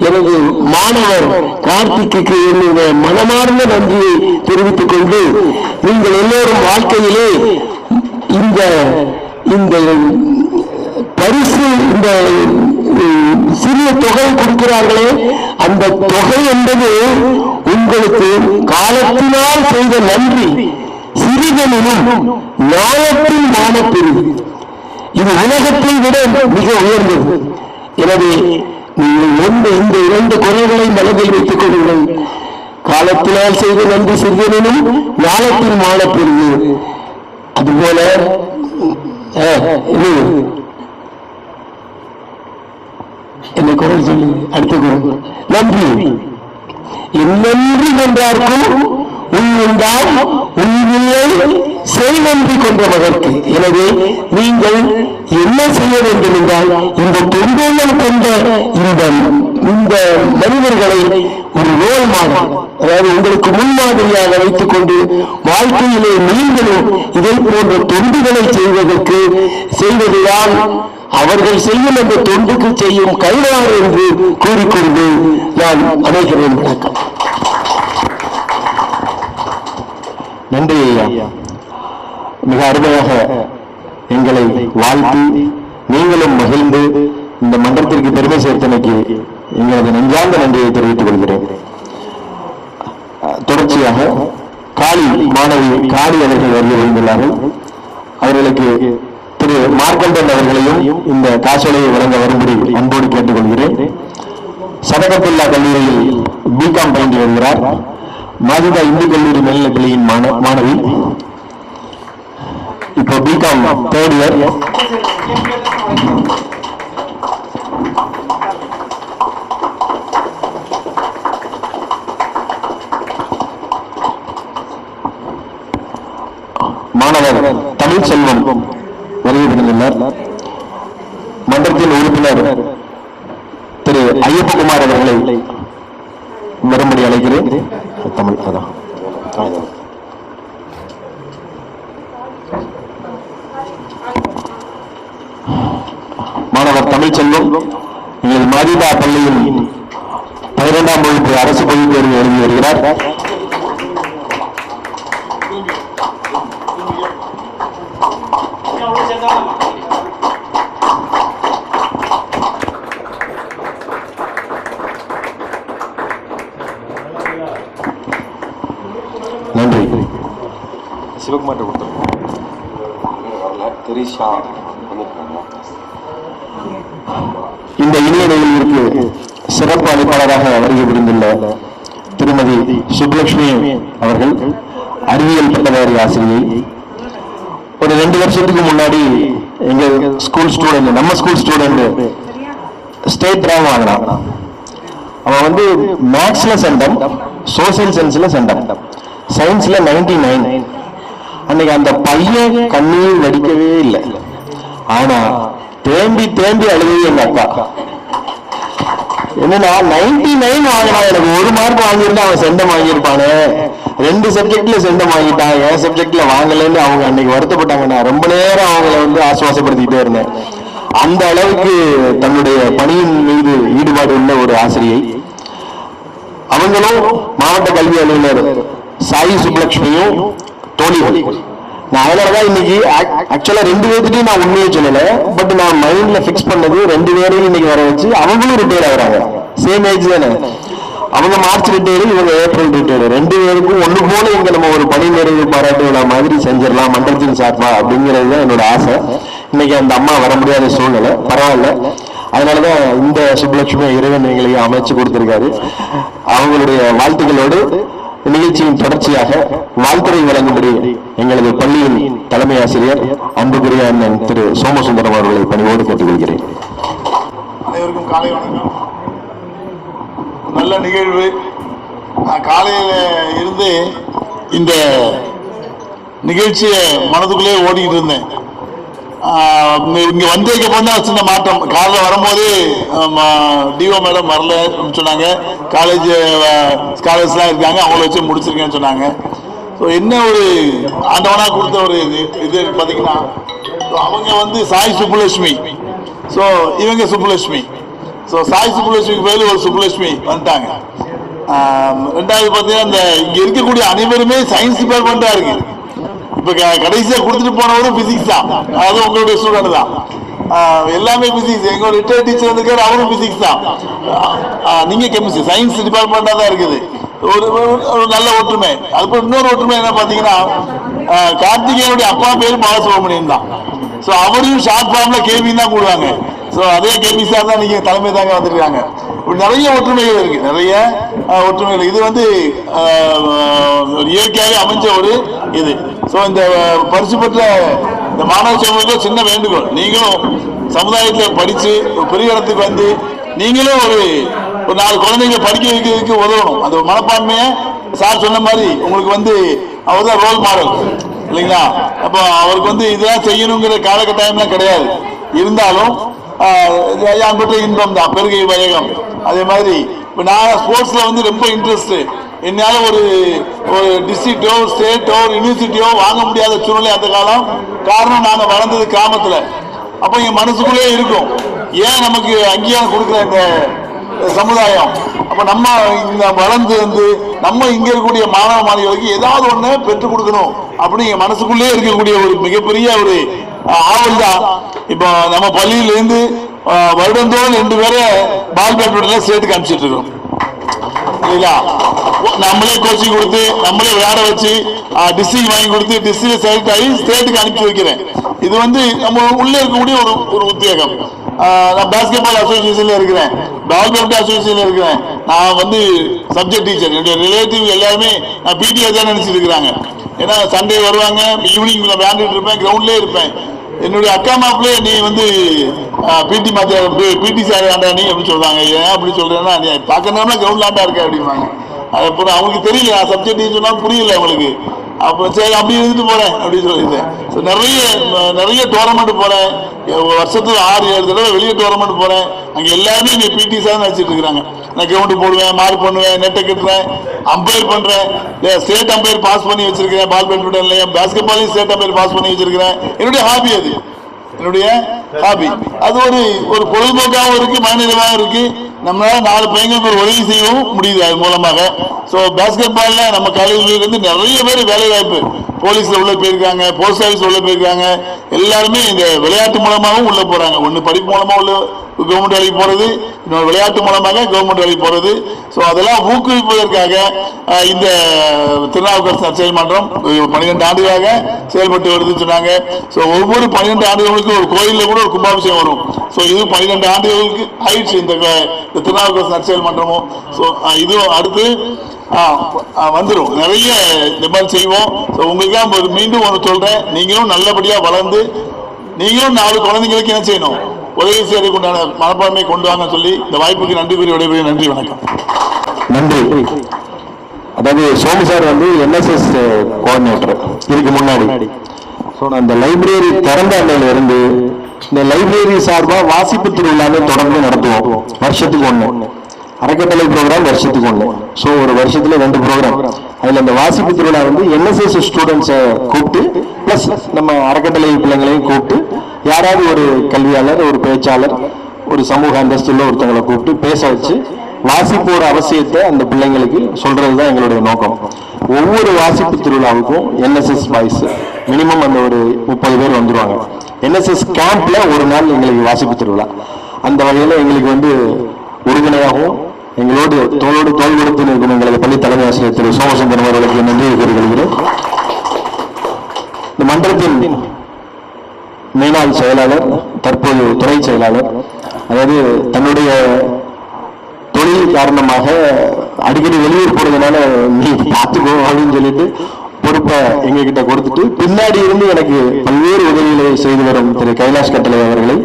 எனது மாணவர் கார்த்திக்கு என்னுடைய மனமார்ந்த நன்றியை தெரிவித்துக் கொண்டு, நீங்கள் எல்லோரும் வாழ்க்கையிலே இந்த இந்த பரிசு இந்த சிறிய தொகை கொடுக்கிறார்களே, அந்த தொகை என்பது உங்களுக்கு காலத்தினால் செய்த நன்றி சிறிதனிலும் நியாயத்தின் மானப்பெரிது. இது உலகத்தை விட மிக உயர்ந்தது. எனவே நீங்கள் இந்த இரண்டு குறைகளை மனதில் வைத்துக் கொள்ளுங்கள். காலத்தினால் செய்த நன்றி சிறிதனிலும் ஞானத்தின் மானப்பெரிது. அதுபோல இது என்ன குரல் சொல்லி அடுத்த குரல் நன்றி என்னென்று கொண்டார்க்கும் உண்டால் உயிரில்லை செய்நன்றி கொன்ற மகற்கு. எனவே நீங்கள் என்ன செய்ய வேண்டும் என்றால் இந்த தொண்டர்கள் கொண்ட இந்த மனிதர்களை ஒரு ரோல் மாடல், அதாவது உங்களுக்கு முன்மாதிரியாக வைத்துக் கொண்டு வாழ்க்கையிலே நீங்களும் இதை போன்ற தொண்டுகளை செய்வதுதான் அவர்கள் செய்யும் அந்த தொண்டுக்கு செய்யும் கைவாறு என்று கூறிக்கொண்டு நான் அமைகிறேன். வணக்கம். நன்றி ஐயா. மிக அருமையாக எங்களை வாழ்த்தி நீங்களும் மகிழ்ந்து இந்த மன்றத்திற்கு பெருமை சேர்த்தமைக்கு எங்களது நெஞ்சார்ந்த நன்றியை தெரிவித்துக் கொள்கிறேன். தொடர்ச்சியாக காளி மாணவி காளி அவர்கள் வருகை புரிந்துள்ளார்கள். அவர்களுக்கு திரு மார்க்கண்டன் அவர்களையும் இந்த காசோலையை வழங்க வரும்படி அன்போடு கேட்டுக்கொள்கிறேன். சதகத்துல்லா கல்லூரியில் பிகாம் பயின்று வருகிறார். மாஜிதா இந்து கல்லூரி மேல்நிலைப் பள்ளியின் மாணவி, இப்போ பிகாம் தேர்ட் இயர். மாணவர் தமிழ்ச்செல்வம் வருகை புரிந்துள்ளார். மன்றத்தின் உறுப்பினர் திரு ஐயப்பகுமார் அவர்களை வரும்படி அழைக்கிறேன். தமிழ் அதான் மாணவர் தமிழ்ச்செல்வம் எங்கள் மாரிதா பள்ளியின் 12ஆம் வகுப்பு அரசு பொதுத் தேர்வு எழுதி வருகிறார். சிவகுமார்ட்ட கொடுத்துருக்கோம். வரல, திரிஷா வந்திருக்காங்க. இந்த இணைய நிகழ்விற்கு சிறப்பு அழைப்பாளராக வருகை புரிந்துள்ள திருமதி சுப்லட்சுமி அவர்கள் அறிவியல் பட்டதாரி ஆசிரியை. ஒரு 2 வருஷத்துக்கு முன்னாடி எங்க ஸ்கூல் ஸ்டூடெண்ட், நம்ம ஸ்கூல் ஸ்டூடெண்ட் ஸ்டேட் ரேங்க் வாங்கினான். அவன் வந்து மேக்ஸ்ல சென்டம், சோசியல் சயின்ஸ்ல சென்டம், சயின்ஸ்ல 99. அன்னைக்கு அந்த பையன் கண்ணீர் நடிக்கவே இல்லை. ஆனா தேம்பி தேம்பி அழுது எங்க அக்கா. என்னன்னா 99 வாங்கினான், எனக்கு 1 மார்க் வாங்கியிருந்தா அவன் செண்டம் வாங்கியிருப்பானே, 2 சப்ஜெக்ட்ல செண்டம் வாங்கிட்டான், என் சப்ஜெக்ட்ல வாங்கலன்னு அவங்க அன்னைக்கு வருத்தப்பட்டாங்க. நான் ரொம்ப நேரம் அவங்களை வந்து ஆசுவாசப்படுத்திக்கிட்டே இருந்தேன். அந்த அளவுக்கு தன்னுடைய பணியின் மீது ஈடுபாடு உள்ள ஒரு ஆசிரியை. அவங்களும் மாவட்ட கல்வி அலுவலர் சாய் சுப்லட்சுமியும் தோழிகள். நான் அதனாலதான் இன்னைக்கு ஆக்சுவலா 2 பேர்கிட்டையும் நான் உண்மையை சொல்லல, பட் நான் மைண்ட்ல பிக்ஸ் பண்ணது 2 பேரையும் இன்னைக்கு வர வச்சு. அவங்களும் ரிட்டையர் ஆகுறாங்க, சேம் ஏஜ் தானே. அவங்க மார்ச் ரிட்டையர், இவங்க ஏப்ரல் ரிட்டையர். 2 பேருக்கும் ஒண்ணு போல இங்க நம்ம ஒரு பணி நிறைவு பாராட்டு விழா மாதிரி செஞ்சிடலாம் மண்டலத்தின் சார்பா, அப்படிங்கிறது தான் என்னோட ஆசை. இன்னைக்கு அந்த அம்மா வர முடியாத சூழ்நிலை, பரவாயில்ல. அதனாலதான் இந்த சுப்லட்சுமி இறைவன் எங்களையும் அமைச்சு கொடுத்திருக்காரு. அவங்களுடைய வாழ்த்துக்களோடு நிகழ்ச்சியின் தொடர்ச்சியாக வாழ்த்துறை வழங்கும்படி எங்களது பள்ளியின் தலைமை ஆசிரியர் அன்புக்குரிய அண்ணன் திரு சோமசுந்தரம் அவர்களை பணிவோடு கேட்டுக்கொள்கிறேன். அனைவருக்கும் காலை வணக்கம். நல்ல நிகழ்வு. நான் காலையில இருந்து இந்த நிகழ்ச்சியை மனதுக்குள்ளே ஓடிக்கிட்டு இருந்தேன். இங்க வந்ததுக்கு அப்புறம் தான் சின்ன மாற்றம். காலையில் வரும்போது டிஓ மேடம் வரல சொன்னாங்க, காலேஜ் ஸ்காலர்ஸ்லாம் இருக்காங்க, அவங்கள வச்சு முடிச்சிருக்கேன்னு சொன்னாங்க. ஸோ என்ன ஒரு ஆண்டவனா கொடுத்த ஒரு இது பார்த்தீங்கன்னா, அவங்க வந்து சாய் சுப்புலட்சுமி, ஸோ இவங்க சுப்புலட்சுமி. ஸோ சாய் சுப்புலட்சுமிக்கு பேர் ஒரு சுப்புலட்சுமி வந்துட்டாங்க. 2வது பார்த்தீங்கன்னா, இந்த இங்க இருக்கக்கூடிய அனைவருமே சயின்ஸ் டிபார்ட்மெண்ட்டாக இருக்கு. இப்ப கடைசியா கொடுத்துட்டு போனவரும் பிசிக்ஸ் தான், அது உங்களுடைய ஸ்டூடெண்ட் தான். எல்லாமே பிசிக்ஸ். எங்களோட ரிட்டையர்ட் டீச்சர் இருக்காரு, அவரும் பிசிக்ஸ் தான். நீங்க கெமிஸ்ட்ரி, சயின்ஸ் டிபார்ட்மெண்டா தான் இருக்குது. ஒரு நல்ல ஒற்றுமை. அதுக்கு இன்னொரு ஒற்றுமை என்ன பாத்தீங்கன்னா, கார்த்திகேயனுடைய அப்பா பேர் பாலசுப்ரமணியன் தான். ஸோ அவரையும் ஷார்ட் ஃபார்ம்ல கேபி தான் கூடுவாங்க. ஸோ அதே கேபி சார் தான் நீங்க தலைமை தாங்க வந்திருக்காங்க. இப்படி நிறைய ஒற்றுமைகள் இருக்கு, நிறைய ஒற்றுமைகள். இது வந்து இயற்கையாகவே அமைஞ்ச ஒரு இது. ஸோ இந்த பரிசு பெற்ற இந்த மாணவ சமூகத்துக்கு சின்ன வேண்டுகோள், நீங்களும் சமுதாயத்தில் படித்து ஒரு பெரிய இடத்துக்கு வந்து நீங்களும் ஒரு 4 குழந்தைங்க படிக்க வைக்கிறதுக்கு உதவணும். அந்த மனப்பான்மையை சார் சொன்ன மாதிரி உங்களுக்கு வந்து அவர் தான் ரோல் மாடல் இல்லைங்களா? அப்போ அவருக்கு வந்து இதெல்லாம் செய்யணுங்கிற காலகட்டாயம்லாம் கிடையாது. இருந்தாலும் அங்கிட்ட இன்பம் தான், பெருகை வயகம். அதே மாதிரி இப்போ நான் ஸ்போர்ட்ஸில் வந்து ரொம்ப இன்ட்ரெஸ்ட். என்னால் ஒரு டிஸ்ட்ரிக்டோ ஸ்டேட்டோ யூனிவர்சிட்டியோ வாங்க முடியாத சூழ்நிலை அந்த காலம். காரணம், நாங்கள் வளர்ந்தது கிராமத்தில். அப்போ என் மனசுக்குள்ளே இருக்கும், ஏன் நமக்கு அங்கீகாரம் கொடுக்குற இந்த சமுதாயம். அப்போ நம்ம இந்த வளர்ந்து வந்து நம்ம இங்கே இருக்கக்கூடிய மாணவ மாணவிகளுக்கு ஏதாவது ஒன்று பெற்றுக் கொடுக்கணும் அப்படின்னு என் மனசுக்குள்ளே இருக்கக்கூடிய ஒரு மிகப்பெரிய ஒரு ஆவல் தான். இப்போ நம்ம பள்ளியிலேருந்து வருடந்தோறும் 2 பேரை பால் பேட்மிண்டன் ஸ்டேட்டுக்கு அனுப்பிச்சிட்டு இருக்கோம் இல்லைங்களா? நம்மளே கோச்சிங் கொடுத்து, நம்மளே விளையாட வச்சு, டிஸ்ட்ரிக்ட் வாங்கி கொடுத்து, டிஸ்ட்ரிக்ட் செலக்ட் ஆகி ஸ்டேட்டுக்கு அனுப்பி வைக்கிறேன். இது வந்து நம்ம உள்ளே இருக்கக்கூடிய ஒரு உத்வேகம். நான் பாஸ்கெட் பால் அசோசியேஷன்ல இருக்கிறேன், பால் பேட்மிண்டன் அசோசியேஷன்ல இருக்கிறேன். நான் வந்து சப்ஜெக்ட் டீச்சர். என்னுடைய ரிலேட்டிவ் எல்லாருமே நான் பிடிஏ தான் நினைச்சிட்டு இருக்கிறாங்க. ஏன்னா சண்டே வருவாங்க, ஈவினிங் விளையாண்டுட்டு இருப்பேன், கிரவுண்ட்லேயே இருப்பேன். என்னுடைய அக்கா மாப்பிள்ளே நீ வந்து பிடி சார் ஆண்டா நீ அப்படின்னு சொல்றாங்க. ஏன் அப்படி சொல்றேன்னா, நீ பார்க்கணும்னா கிரவுண்ட் ஆண்டா இருக்க அப்படிம்பாங்க. அப்புறம் அவங்களுக்கு தெரியல, நான் சப்ஜெக்ட் சொன்னா புரியல அவங்களுக்கு. அப்போ சரி அப்படி இருந்துட்டு போறேன் அப்படின்னு சொல்லியிருந்தேன். ஸோ நிறைய டோர்னமெண்ட் போறேன், வருஷத்துல 6-7 தடவை வெளியே டோர்னமெண்ட் போறேன். அங்கே எல்லாருமே இங்கே பிடி சார் நினைச்சிட்டு இருக்கிறாங்க. நான் கிரவுண்டு போடுவேன், மார்க் பண்ணுவேன், நெட்டை கட்டுறேன், அம்பையர் பண்றேன், ஸ்டேட் அம்பையர் பாஸ் பண்ணி வச்சிருக்கிறேன். பால் பேட்மிண்டன்லையும் பாஸ்கெட் பாலையும் ஸ்டேட் அம்பையர் பாஸ் பண்ணி வச்சிருக்கிறேன். என்னுடைய ஹாபி அது, என்னுடைய ஹாபி. அது ஒரு பொழுதுபோக்காகவும் இருக்கு, மனநிறைவாகவும் இருக்கு. நம்மளால 4 பையங்களுக்கு ஒரு உதவி செய்யவும் முடியுது அது மூலமாக. ஸோ பேஸ்கெட் பால்ல நம்ம காலேஜ்லேருந்து நிறைய பேர் வேலை வாய்ப்பு, போலீஸ்ல உள்ள போயிருக்காங்க, போஸ்ட் ஆஃபீஸ் உள்ள போயிருக்காங்க. எல்லாருமே இந்த விளையாட்டு மூலமாகவும் உள்ள போறாங்க. ஒன்று படிப்பு மூலமா உள்ள கவர்மெண்ட் வேலைக்கு போறது, இன்னொரு விளையாட்டு மூலமாக கவர்மெண்ட் வேலைக்கு போறது. ஸோ அதெல்லாம் ஊக்குவிப்பதற்காக இந்த திருநாவுக்கரசு நற்செயல் மன்றம் 12 ஆண்டுகளாக செயல்பட்டு வருதுன்னு சொன்னாங்க. ஸோ ஒவ்வொரு 12 ஆண்டுகளுக்கு ஒரு கோயிலில் கூட ஒரு கும்பாபிஷேகம் வரும். ஸோ இது 12 ஆண்டுகளுக்கு ஆயிடுச்சு இந்த திருநாவுக்கரசு நற்செயல் மன்றமும். ஸோ இது அடுத்து வந்துடும், நிறைய இந்த மாதிரி செய்வோம். ஸோ உங்களுக்கு மீண்டும் ஒன்று சொல்றேன், நீங்களும் நல்லபடியா வளர்ந்து நீங்களும் 4 குழந்தைங்களுக்கு என்ன செய்யணும், உதவி செய்யறதுக்கு உண்டான மனப்பான்மை கொண்டு வாங்க சொல்லி இந்த வாய்ப்புக்கு நன்றி கூறி விடைபெறுகிறேன். நன்றி, வணக்கம். நன்றி. அதாவது சோமு சார் வந்து NSS கோஆர்டினேட்டர் இதுக்கு முன்னாடி. ஸோ நான் இந்த லைப்ரரி திறந்த அன்னையில இருந்து இந்த லைப்ரரி சார்பாக வாசிப்பு திருவிழாவை தொடர்ந்து நடத்துவோம். வருஷத்துக்கு 1 அறக்கட்டளை ப்ரோக்ராம், வருஷத்துக்கு 1. ஸோ ஒரு வருஷத்துல 2 ப்ரோக்ராம். அதுல இந்த வாசிப்பு திருவிழா வந்து NSS ஸ்டூடெண்ட்ஸை கூப்பிட்டு பிளஸ் நம்ம அறக்கட்டளை பிள்ளைங்களையும் கூப்பிட்டு யாராவது ஒரு கல்வியாளர், ஒரு பேச்சாளர், ஒரு சமூக அந்தஸ்துள்ள ஒருத்தவங்களை கூப்பிட்டு பேச வச்சு வாசிப்போட அவசியத்தை அந்த பிள்ளைங்களுக்கு சொல்றதுதான் எங்களுடைய நோக்கம். ஒவ்வொரு வாசிப்பு திருவிழாவுக்கும் NSS பாய்ஸ் மினிமம் அந்த ஒரு 30 பேர் வந்துருவாங்க. NSS கேம்ப்ல ஒரு நாள் எங்களுக்கு வாசிப்பு திருவிழா. அந்த வகையில எங்களுக்கு வந்து உறுதுணையாகவும் எங்களோடு தோளோடு தோல் கொடுத்து நிற்கும் எங்களது பள்ளி தலைமை ஆசிரியர் திரு சோமசுந்தரம் அவர்களுக்கு நன்றி கூறுகிறேன். இந்த மன்றத்தின் மேலாள் செயலாளர், தற்போது துறை செயலாளர், அதாவது தன்னுடைய தொழில் காரணமாக அடிக்கடி வெளியூர் போறதுனால நீ பார்த்துக்கோ அப்படின்னு சொல்லிட்டு பொறுப்பை எங்ககிட்ட கொடுத்துட்டு பின்னாடி இருந்து எனக்கு பல்வேறு உதவிகளை செய்து வரும் திரு கைலாஷ் கட்டளை அவர்களை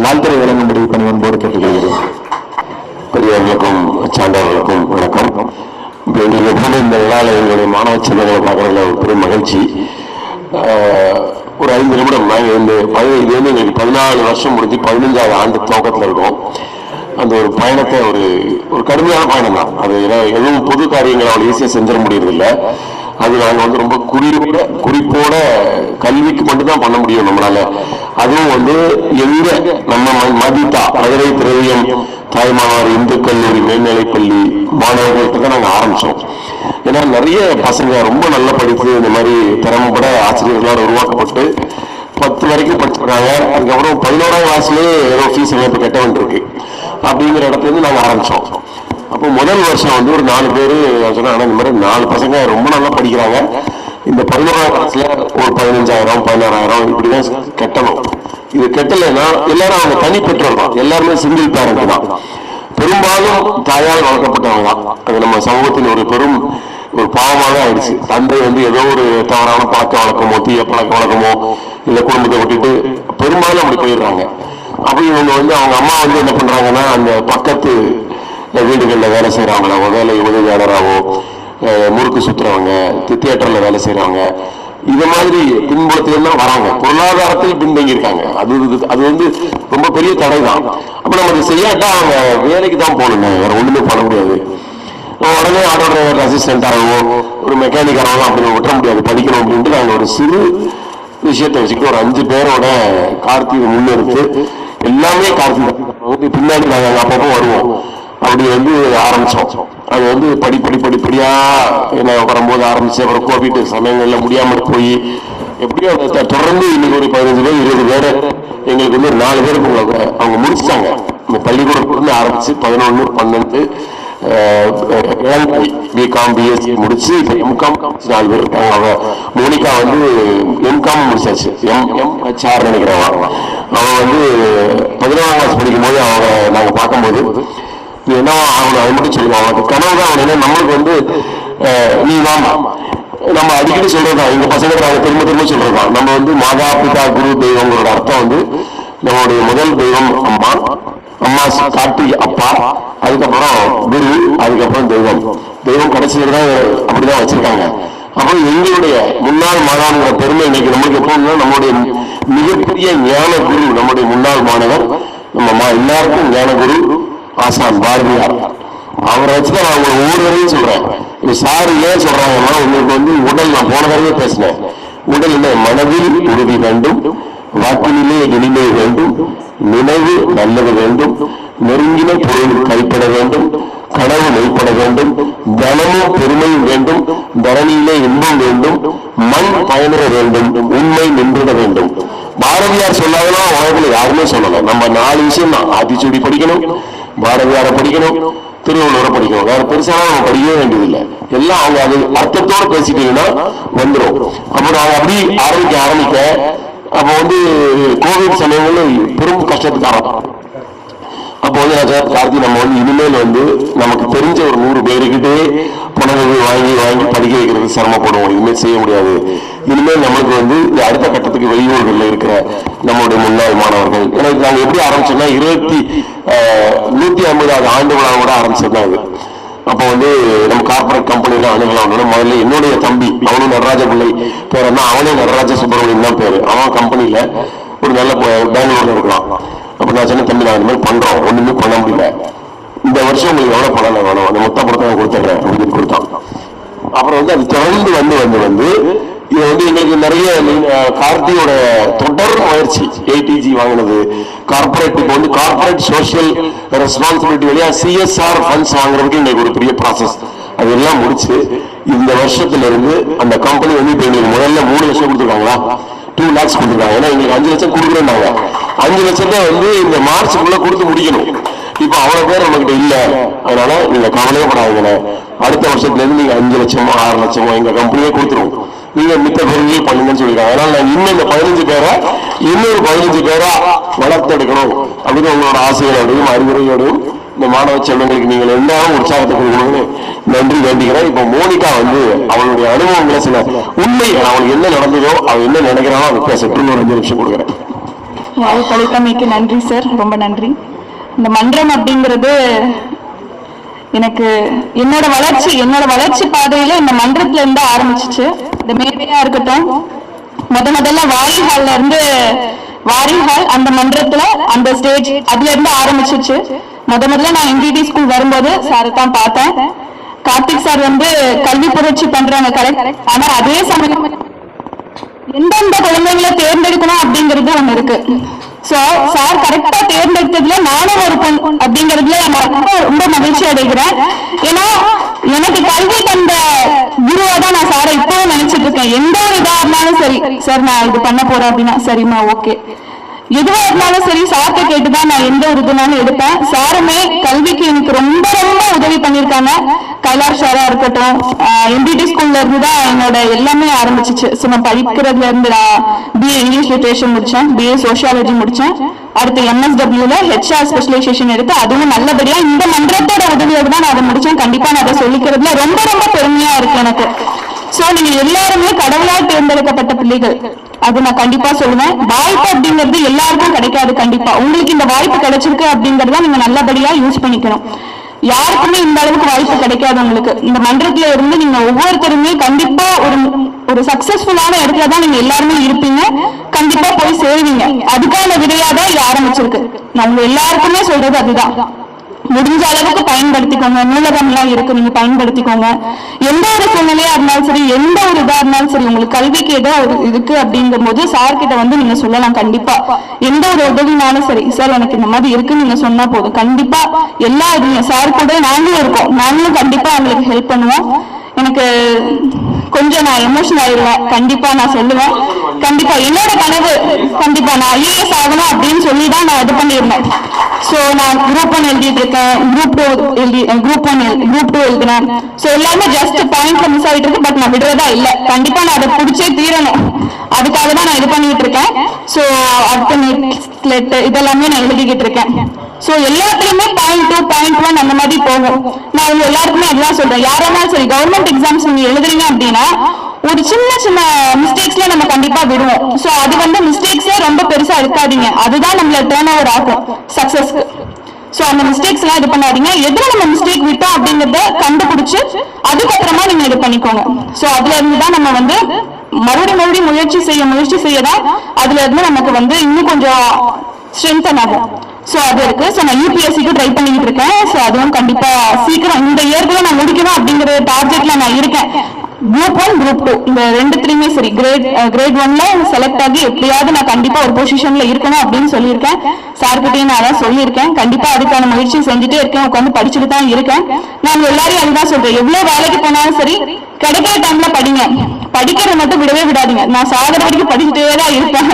வாழ்த்துறை வழங்கும்படி பணிவன்போடு கேட்டுக்கொள்கிறேன். பெரியவர்களுக்கும் சான்றவர்களுக்கும் வணக்கம். இந்த விழாவில் எங்களுடைய மாணவ செல்வங்களை பார்க்கறதுல ஒரு பெரும் மகிழ்ச்சி. ஒரு 5 நிமிடம் நாங்கள் இது வந்து எங்களுக்கு 14 வருஷம் முடிஞ்சு 15வது ஆண்டு துவக்கத்தில் இருக்கோம். அந்த ஒரு பயணத்தை ஒரு கடுமையான பயணம் தான் அது. எதுவும் பொது காரியங்களை அவ்வளோ ஈஸியாக செஞ்சிட முடியறதில்லை. அது நாங்கள் வந்து ரொம்ப குறிப்போட கல்விக்கு மட்டும்தான் பண்ண முடியும் நம்மளால. அதுவும் வந்து எங்க நம்ம மதித்தா மதுரை திரவியம் தாய்மானவர் இந்து கல்லூரி மேல்நிலைப்பள்ளி மாணவர்கள்ட்ட தான் நாங்கள் ஆரம்பிச்சோம். ஏன்னா நிறைய பசங்க ரொம்ப நல்லா படித்து இந்த மாதிரி திறமைப்பட ஆசிரியர்களால் உருவாக்கப்பட்டு 10 வரைக்கும் படிச்சிருக்காங்க. அதுக்கப்புறம் 11ஆம் கிளாஸ்லேயே ஏதோ ஃபீஸ் அமைப்பு கட்ட வேண்டியிருக்கு அப்படிங்கிற இடத்துலேருந்து நாங்கள் ஆரம்பித்தோம். அப்போ முதல் வருஷம் வந்து ஒரு 4 பேர் சொன்னாங்க. ஆனால் இந்த மாதிரி 4 பசங்க ரொம்ப நல்லா படிக்கிறாங்க, இந்த 11ஆம் கிளாஸ்ல ஒரு 15,000 16,000 இப்படிதான் கட்டணும். இது கட்டலைன்னா எல்லாரும் அவங்க தனி பெற்றோர் தான், எல்லாருமே சிங்கிள் பேரண்ட் தான், பெரும்பாலும் தாயால் வளர்க்கப்பட்டவங்க தான். அது நம்ம சமூகத்தின் ஒரு பெரும் ஒரு பாவமாக ஆயிடுச்சு. தந்தை வந்து ஏதோ ஒரு தவறான பழக்க வழக்கமோ தீய பழக்க வழக்கமோ இல்லை குடும்பத்தை விட்டுட்டு பெரும்பாலும் அப்படி போயிடுறாங்க. அப்படி இவங்க வந்து அவங்க அம்மா வந்து என்ன பண்றாங்கன்னா அந்த பக்கத்து வீடுகளில் வேலை செய்யறவங்களோ வேலை உதவியாளராகவோ முறுக்கு சுத்துறவங்க தியேட்டர்ல வேலை செய்யறவங்க இது மாதிரி பின்புலத்திலாம் வராங்க. பொருளாதாரத்தில் பின்தங்கி இருக்காங்க. அது வந்து ரொம்ப பெரிய தடை தான். அப்ப நம்ம அதை செய்யாட்டா அவங்க வேலைக்கு தான் போகணுங்க, வேற ஒண்ணுமே பண்ண முடியாது. உடனே ஆட்டோ டிரைவர் அசிஸ்டன்ட் ஆகவோ ஒரு மெக்கானிக் ஆகவோ அப்படி விட்ட முடியாது. படிக்கணும் அப்படின்ட்டு நாங்கள் ஒரு சிறு விஷயத்தை வச்சுக்கிட்டு ஒரு 5 பேரோட கார்த்திகை முன்னெடுத்து எல்லாமே கார்த்திகை பின்னாடி நாங்கள் அப்பப்போ வருவோம். அப்படி வந்து ஆரம்பிச்சோம். அது வந்து படிப்படியா என்ன வரும்போது ஆரம்பிச்சு அப்புறம் கோவிட் சமயங்கள்ல முடியாமல் போய் எப்படியோ தொடர்ந்து இன்னைக்கு ஒரு 15 பேர் 20 பேர் எங்களுக்கு வந்து ஒரு 4 பேருக்கு அவங்க முடிச்சுட்டாங்க. இந்த பள்ளிக்கூடத்துல ஆரம்பிச்சு 11 12 பிகாம் பிஎஸ்சி முடிச்சு இப்ப எம்காம் 4 பேர் இருக்காங்க. அவங்க மோனிகா வந்து எம்காம் முடிச்சாச்சு, எம்ஹெச்ஆர் நினைக்கிறவங்க. அவங்க வந்து 11ஆம் கிளாஸ் படிக்கும் போது அவங்க நாங்க பார்க்கும்போது என்ன அவங்க அதை மட்டும் சொல்லுவாங்க. அவனுக்கு கனவு தான் அவன். நம்மளுக்கு வந்து நீ வாமா நம்ம அடிக்கடி சொல்றதுதான், எங்க பசங்க நாங்கள் திரும்ப சொல்றதுதான். நம்ம வந்து மாதா பிதா குரு தெய்வங்களோட அர்த்தம் வந்து நம்மளுடைய முதல் தெய்வம் அம்மா, அம்மா காட்டி அப்பா, அதுக்கப்புறம் குரு, அதுக்கப்புறம் தெய்வம் கடைசியில் தான் அப்படிதான் வச்சிருக்காங்க. அப்போ எங்களுடைய முன்னாள் மாணவனோட பெருமை இன்னைக்கு நம்மளுக்கு எப்போதுனா நம்மளுடைய மிகப்பெரிய ஞான குரு நம்முடைய முன்னாள் மாணவர், நம்ம எல்லாருக்கும் ஞான குரு ஆசான் பாரதியார். அவரை வச்சுதான் நான் உங்களை ஒவ்வொருவரையும் சொல்றேன். இப்ப சார் ஏன் சொல்றாங்கன்னா உங்களுக்கு வந்து உடல், நான் போன தடவை பேசினேன், உடல் இல்லை மனதில் உறுதி வேண்டும், வாக்கிலே எளிமை வேண்டும், நினைவு நல்லது வேண்டும், நெருங்கின பொருள் கைப்பட வேண்டும், கனவு மெய்ப்பட வேண்டும், தனமும் பெருமையும் வேண்டும், தரணியிலே இன்பம் வேண்டும், மண் பயனிட வேண்டும், உண்மை நின்றுட வேண்டும், பாரதியார் சொல்லாதெல்லாம் உலகத்துல யாருமே சொல்லல. நம்ம 4 விஷயம் தான், ஆத்திச்சூடி படிக்கணும், பாரதியாரை படிக்கணும், திருவள்ளுவரை படிக்கணும். வேற பெருசாக நம்ம படிக்கவே வேண்டியதில்லை. எல்லாம் அவங்க அது அர்த்தத்தோட பேசிட்டீங்கன்னா வந்துடும். அப்புறம் அவங்க அப்படி ஆரம்பிக்க அப்போ கோவிட் சமயங்கள்ல பெரும் கஷ்டத்துக்கு அப்போ கார்த்தி நம்ம இனிமேல் நமக்கு தெரிஞ்ச ஒரு 100 பேருக்கிட்டே புனரவு வாங்கி படிக்க வைக்கிறது சிரமப்படுவோம். இனிமேல் செய்ய முடியாது. இனிமேல் நம்மளுக்கு அடுத்த கட்டத்துக்கு வெளியூர்களில் இருக்கிற நம்மளுடைய முன்னாள் மாணவர்கள், எனக்கு நாங்கள் எப்படி ஆரம்பிச்சோம்னா 150வது ஆண்டு விழாவோட ஆரம்பிச்சிருந்தாங்க. அப்போ நம்ம கார்பரேட் கம்பெனில அணுகலாம். முதல்ல என்னுடைய தம்பி, அவனும் நடராஜ பிள்ளை பேர், அவனே நடராஜ சுப்பிரமணியம் தான் பேரு. அவன் கம்பெனியில ஒரு நல்ல பெங்களூர்ல இருக்கலாம். அப்ப நான் சொன்ன தம்பி, நான் இந்த மாதிரி பண்றோம், ஒண்ணுமே பண்ண முடியல, இந்த வருஷம் உங்களுக்கு எவ்வளவு பணம் வேணும், அந்த மொத்த படத்தை கொடுத்துட்றேன் அப்படின்னு கொடுத்தான். அப்புறம் அது தொடர்ந்து இது எங்களுக்கு நிறைய கார்த்தியோட தொடர் முயற்சி, ATG வாங்கினது, கார்பரேட் கார்பரேட் சோசியல் ரெஸ்பான்சிபிலிட்டி வழியா CSR ஃபண்ட்ஸ் வாங்குறதுக்கு எங்களுக்கு ஒரு பெரிய ப்ராசஸ். அதெல்லாம் முடிச்சு இந்த வருஷத்துல இருந்து அந்த கம்பெனி இப்ப எங்களுக்கு முதல்ல 3 லட்சம் கொடுத்துருக்காங்களா, 2 lakhs கொடுத்துருக்காங்க. ஏன்னா எங்களுக்கு 5 லட்சம் கொடுக்குறேன்னாங்க. 5 லட்சத்தை இந்த மார்ச்சுக்குள்ள கொடுத்து முடிக்கணும். இப்ப அவ்வளவு பேர் நம்மகிட்ட இல்ல. அதனால நீங்க கவலையப்படாதீங்க, அடுத்த வருஷத்துல இருந்து நீங்க 5 லட்சமோ 6 லட்சமோ எங்க கம்பெனியே கொடுத்துருவோம், நீங்க மித்த பொருள்கள் பண்ணுங்கன்னு சொல்லிருக்காங்க. அதனால நான் இன்னும் இந்த 15 பேரை இன்னொரு 15 பேரா வளர்த்தெடுக்கணும் அப்படின்னு உங்களோட ஆசைகளோடையும் அறிவுரையோடையும் இந்த மாணவ செல்வங்களுக்கு நீங்கள் எல்லாரும் உற்சாகத்தை கொடுக்கணும்னு நன்றி வேண்டிக்கிறேன். இப்ப மோனிகா அவளுடைய அனுபவங்களை சில உண்மைகள், அவளுக்கு என்ன நடந்ததோ அவள் என்ன நினைக்கிறானோ அதை பேசட்டும். ஒரு 5 நிமிஷம் கொடுக்குறேன். வாய்ப்பளித்தமைக்கு நன்றி சார், ரொம்ப நன்றி. இந்த மன்றம் அப்படிங்கிறது எனக்கு என்னோட வளர்ச்சி பாதையில இந்த மன்றத்துல இருந்து ஆரம்பிச்சிச்சு. இந்த மேடையா இருக்கட்டும், முதல்ல வாரிஹால்ல இருந்து வாரிஹால் அந்த மன்றத்துல அந்த ஸ்டேஜ் அதுல இருந்து ஆரம்பிச்சிச்சு. முதல்ல நான் MDT ஸ்கூல் வரும்போது சாரை தான் பார்த்தேன். கார்த்திக் சார் கல்வி புரட்சி பண்றாங்க, கரெக்ட். ஆனா அதே சமயம் எந்தெந்த குழந்தைகளை தேர்ந்தெடுக்கணும் அப்படிங்கிறது ஒண்ணு இருக்கு. சோ சார் கரெக்டா தேர்ந்தெடுத்ததுல நானும் ஒரு பொண் அப்படிங்கிறதுல ரொம்ப மகிழ்ச்சி அடைகிறேன். ஏன்னா எனக்கு கல்வி தந்த குருவா தான் நான் சாரை இப்பவும் நினைச்சிட்டு இருக்கேன். எந்த ஒரு இதா இருந்தாலும் சரி, சார் நான் இது பண்ண போறேன் அப்படின்னா சரிம்மா ஓகே, எதுவா இருந்தாலும் சரி சார்ட்ட கேட்டுதான் நான் எந்த ஒரு இதுனாலும் எடுப்பேன். சாருமே கல்விக்கு எனக்கு ரொம்ப ரொம்ப உதவி பண்ணிருக்காங்க. கைலாஷ் சாரா இருக்கட்டும், MDT ஸ்கூல்ல இருந்து தான் என்னோட எல்லாமே ஆரம்பிச்சிச்சு. நான் படிக்கிறதுல இருந்து நான் BA இங்கிலீஷ் லிட்ரேச்சர் முடிச்சேன், BA சோசியாலஜி முடிச்சேன். அடுத்து MSWல HR ஸ்பெஷலைசேஷன் எடுத்து அதுவும் நல்லபடியா இந்த மன்றத்தோட உதவியோட தான் நான் அதை முடிச்சேன். கண்டிப்பா நான் அதை சொல்லிக்கிறதுல ரொம்ப ரொம்ப பெருமையா இருக்கு எனக்கு. சோ நீங்க எல்லாருமே கடவுளால் தேர்ந்தெடுக்கப்பட்ட பிள்ளைகள், அது நான் கண்டிப்பா சொல்லுவேன். வாய்ப்பு அப்படிங்கிறது எல்லாருக்கும் கிடைக்காது. கண்டிப்பா உங்களுக்கு இந்த வாய்ப்பு கிடைச்சிருக்கு அப்படிங்கறத நீங்க நல்லபடியா யூஸ் பண்ணிக்கணும். யாருக்குமே இந்த அளவுக்கு வாய்ப்பு கிடைக்காது. உங்களுக்கு இந்த மன்றத்துல இருந்து நீங்க ஒவ்வொருத்தருமே கண்டிப்பா ஒரு சக்சஸ்ஃபுல்லான இடத்துல தான் நீங்க எல்லாருமே இருப்பீங்க. கண்டிப்பா போய் சேருவீங்க. அதுக்கான விடையாதான் இது ஆரம்பிச்சிருக்கு. நான் உங்க எல்லாருக்குமே சொல்றது அதுதான். முடிஞ்ச அளவுக்கு பயன்படுத்திக்கோங்க. நூலகம் எல்லாம் இருக்கு, நீங்க பயன்படுத்திக்கோங்க. எந்த ஒரு சூழ்நிலையா இருந்தாலும் சரி, எந்த ஒரு இதா இருந்தாலும் சரி, உங்களுக்கு கல்விக்கு ஏதோ ஒரு இருக்கு அப்படிங்கும் போது சார்கிட்ட நீங்க சொல்லலாம். கண்டிப்பா எந்த ஒரு உதவினாலும் சரி, சார் எனக்கு இந்த மாதிரி இருக்குன்னு நீங்க சொன்னா போதும். கண்டிப்பா எல்லா இதுவும் சார் கூட நாங்களும் இருக்கோம், நாங்களும் கண்டிப்பா அவங்களுக்கு ஹெல்ப் பண்ணுவோம். எனக்கு கொஞ்சம் நான் எமோஷனல் ஆயிடுவேன். கண்டிப்பா நான் சொல்லுவேன். கண்டிப்பா என்னோட கனவு கண்டிப்பா நான் IAS ஆகணும் அப்படின்னு சொல்லிதான் நான் இது பண்ணியிருந்தேன். சோ நான் Group 1 எழுதிட்டு இருக்கேன், Group 2 எழுதினேன். சோ எல்லாமே ஜஸ்ட் பாயிண்ட்ல மிஸ் ஆகிட்டு இருக்கு. பட் நான் விடுறதா இல்ல, கண்டிப்பா நான் அதை பிடிச்சே தீரணும். அதுக்காக தான் நான் இது பண்ணிட்டு இருக்கேன். சோ அடுத்த இதெல்லாமே நான் எழுதிக்கிட்டு இருக்கேன். சோ எல்லாத்துலயுமே பாயிண்ட் 2, பாயிண்ட் 1 அந்த மாதிரி போகும். நான் உங்க எல்லாருக்குமே அதுதான் சொல்றேன். யாராலும் சரி கவர்மெண்ட் எக்ஸாம்ஸ் நீங்க எழுதுறீங்க அப்படின்னா ஒரு சின்ன சின்ன மிஸ்டேக்ஸ்ல நம்ம கண்டிப்பா விடுவோம். சோ அது மிஸ்டேக்ஸே ரொம்ப பெருசா இருக்காதீங்க. அதுதான் நம்மள டர்ன் ஓவர் ஆகும் சக்சஸ்க்கு. சோ அந்த மிஸ்டேக்ஸ் எல்லாம் இது பண்ணாதீங்க. எதுல நம்ம மிஸ்டேக் விட்டோம் அப்படிங்கறத கண்டுபிடிச்சு அதுக்கப்புறமா நீங்க இது பண்ணிக்கோங்க. சோ அதுல இருந்துதான் நம்ம மறுபடியும் முயற்சி செய்யதான் அதுல இருந்து நமக்கு இன்னும் கொஞ்சம் ஸ்ட்ரென்தன் ஆகும். சோ அது இருக்கு. சோ நான் UPSCக்கு ட்ரை பண்ணிட்டு இருக்கேன். சோ அதுவும் கண்டிப்பா சீக்கிரம் இந்த இயர்க்குள்ள நான் முடிக்கணும் அப்படிங்கிற டார்கெட்ல நான் இருக்கேன். Group 1, Group 2 இந்த 2த்துலயுமே சரி கிரேட் 1ல செலக்ட் ஆகி எப்படியாவது நான் கண்டிப்பா ஒரு பொசிஷன்ல இருக்கணும் அப்படின்னு சொல்லியிருக்கேன். சார்கிட்டையும் நான் அதான் சொல்லியிருக்கேன். கண்டிப்பா அதுக்கான முயற்சி செஞ்சுட்டே இருக்கேன். உட்காந்து படிச்சுட்டு தான் இருக்கேன். நான் எல்லாரையும் அதுதான் சொல்றேன். எவ்வளவு வேலைக்கு போனாலும் சரி கிடைக்கிற டைம்ல படிங்க. படிக்கிறது மட்டும் விடவே விடாதீங்க. நான் சாகர வரைக்கும் படிச்சுட்டே தான் இருப்பேன்.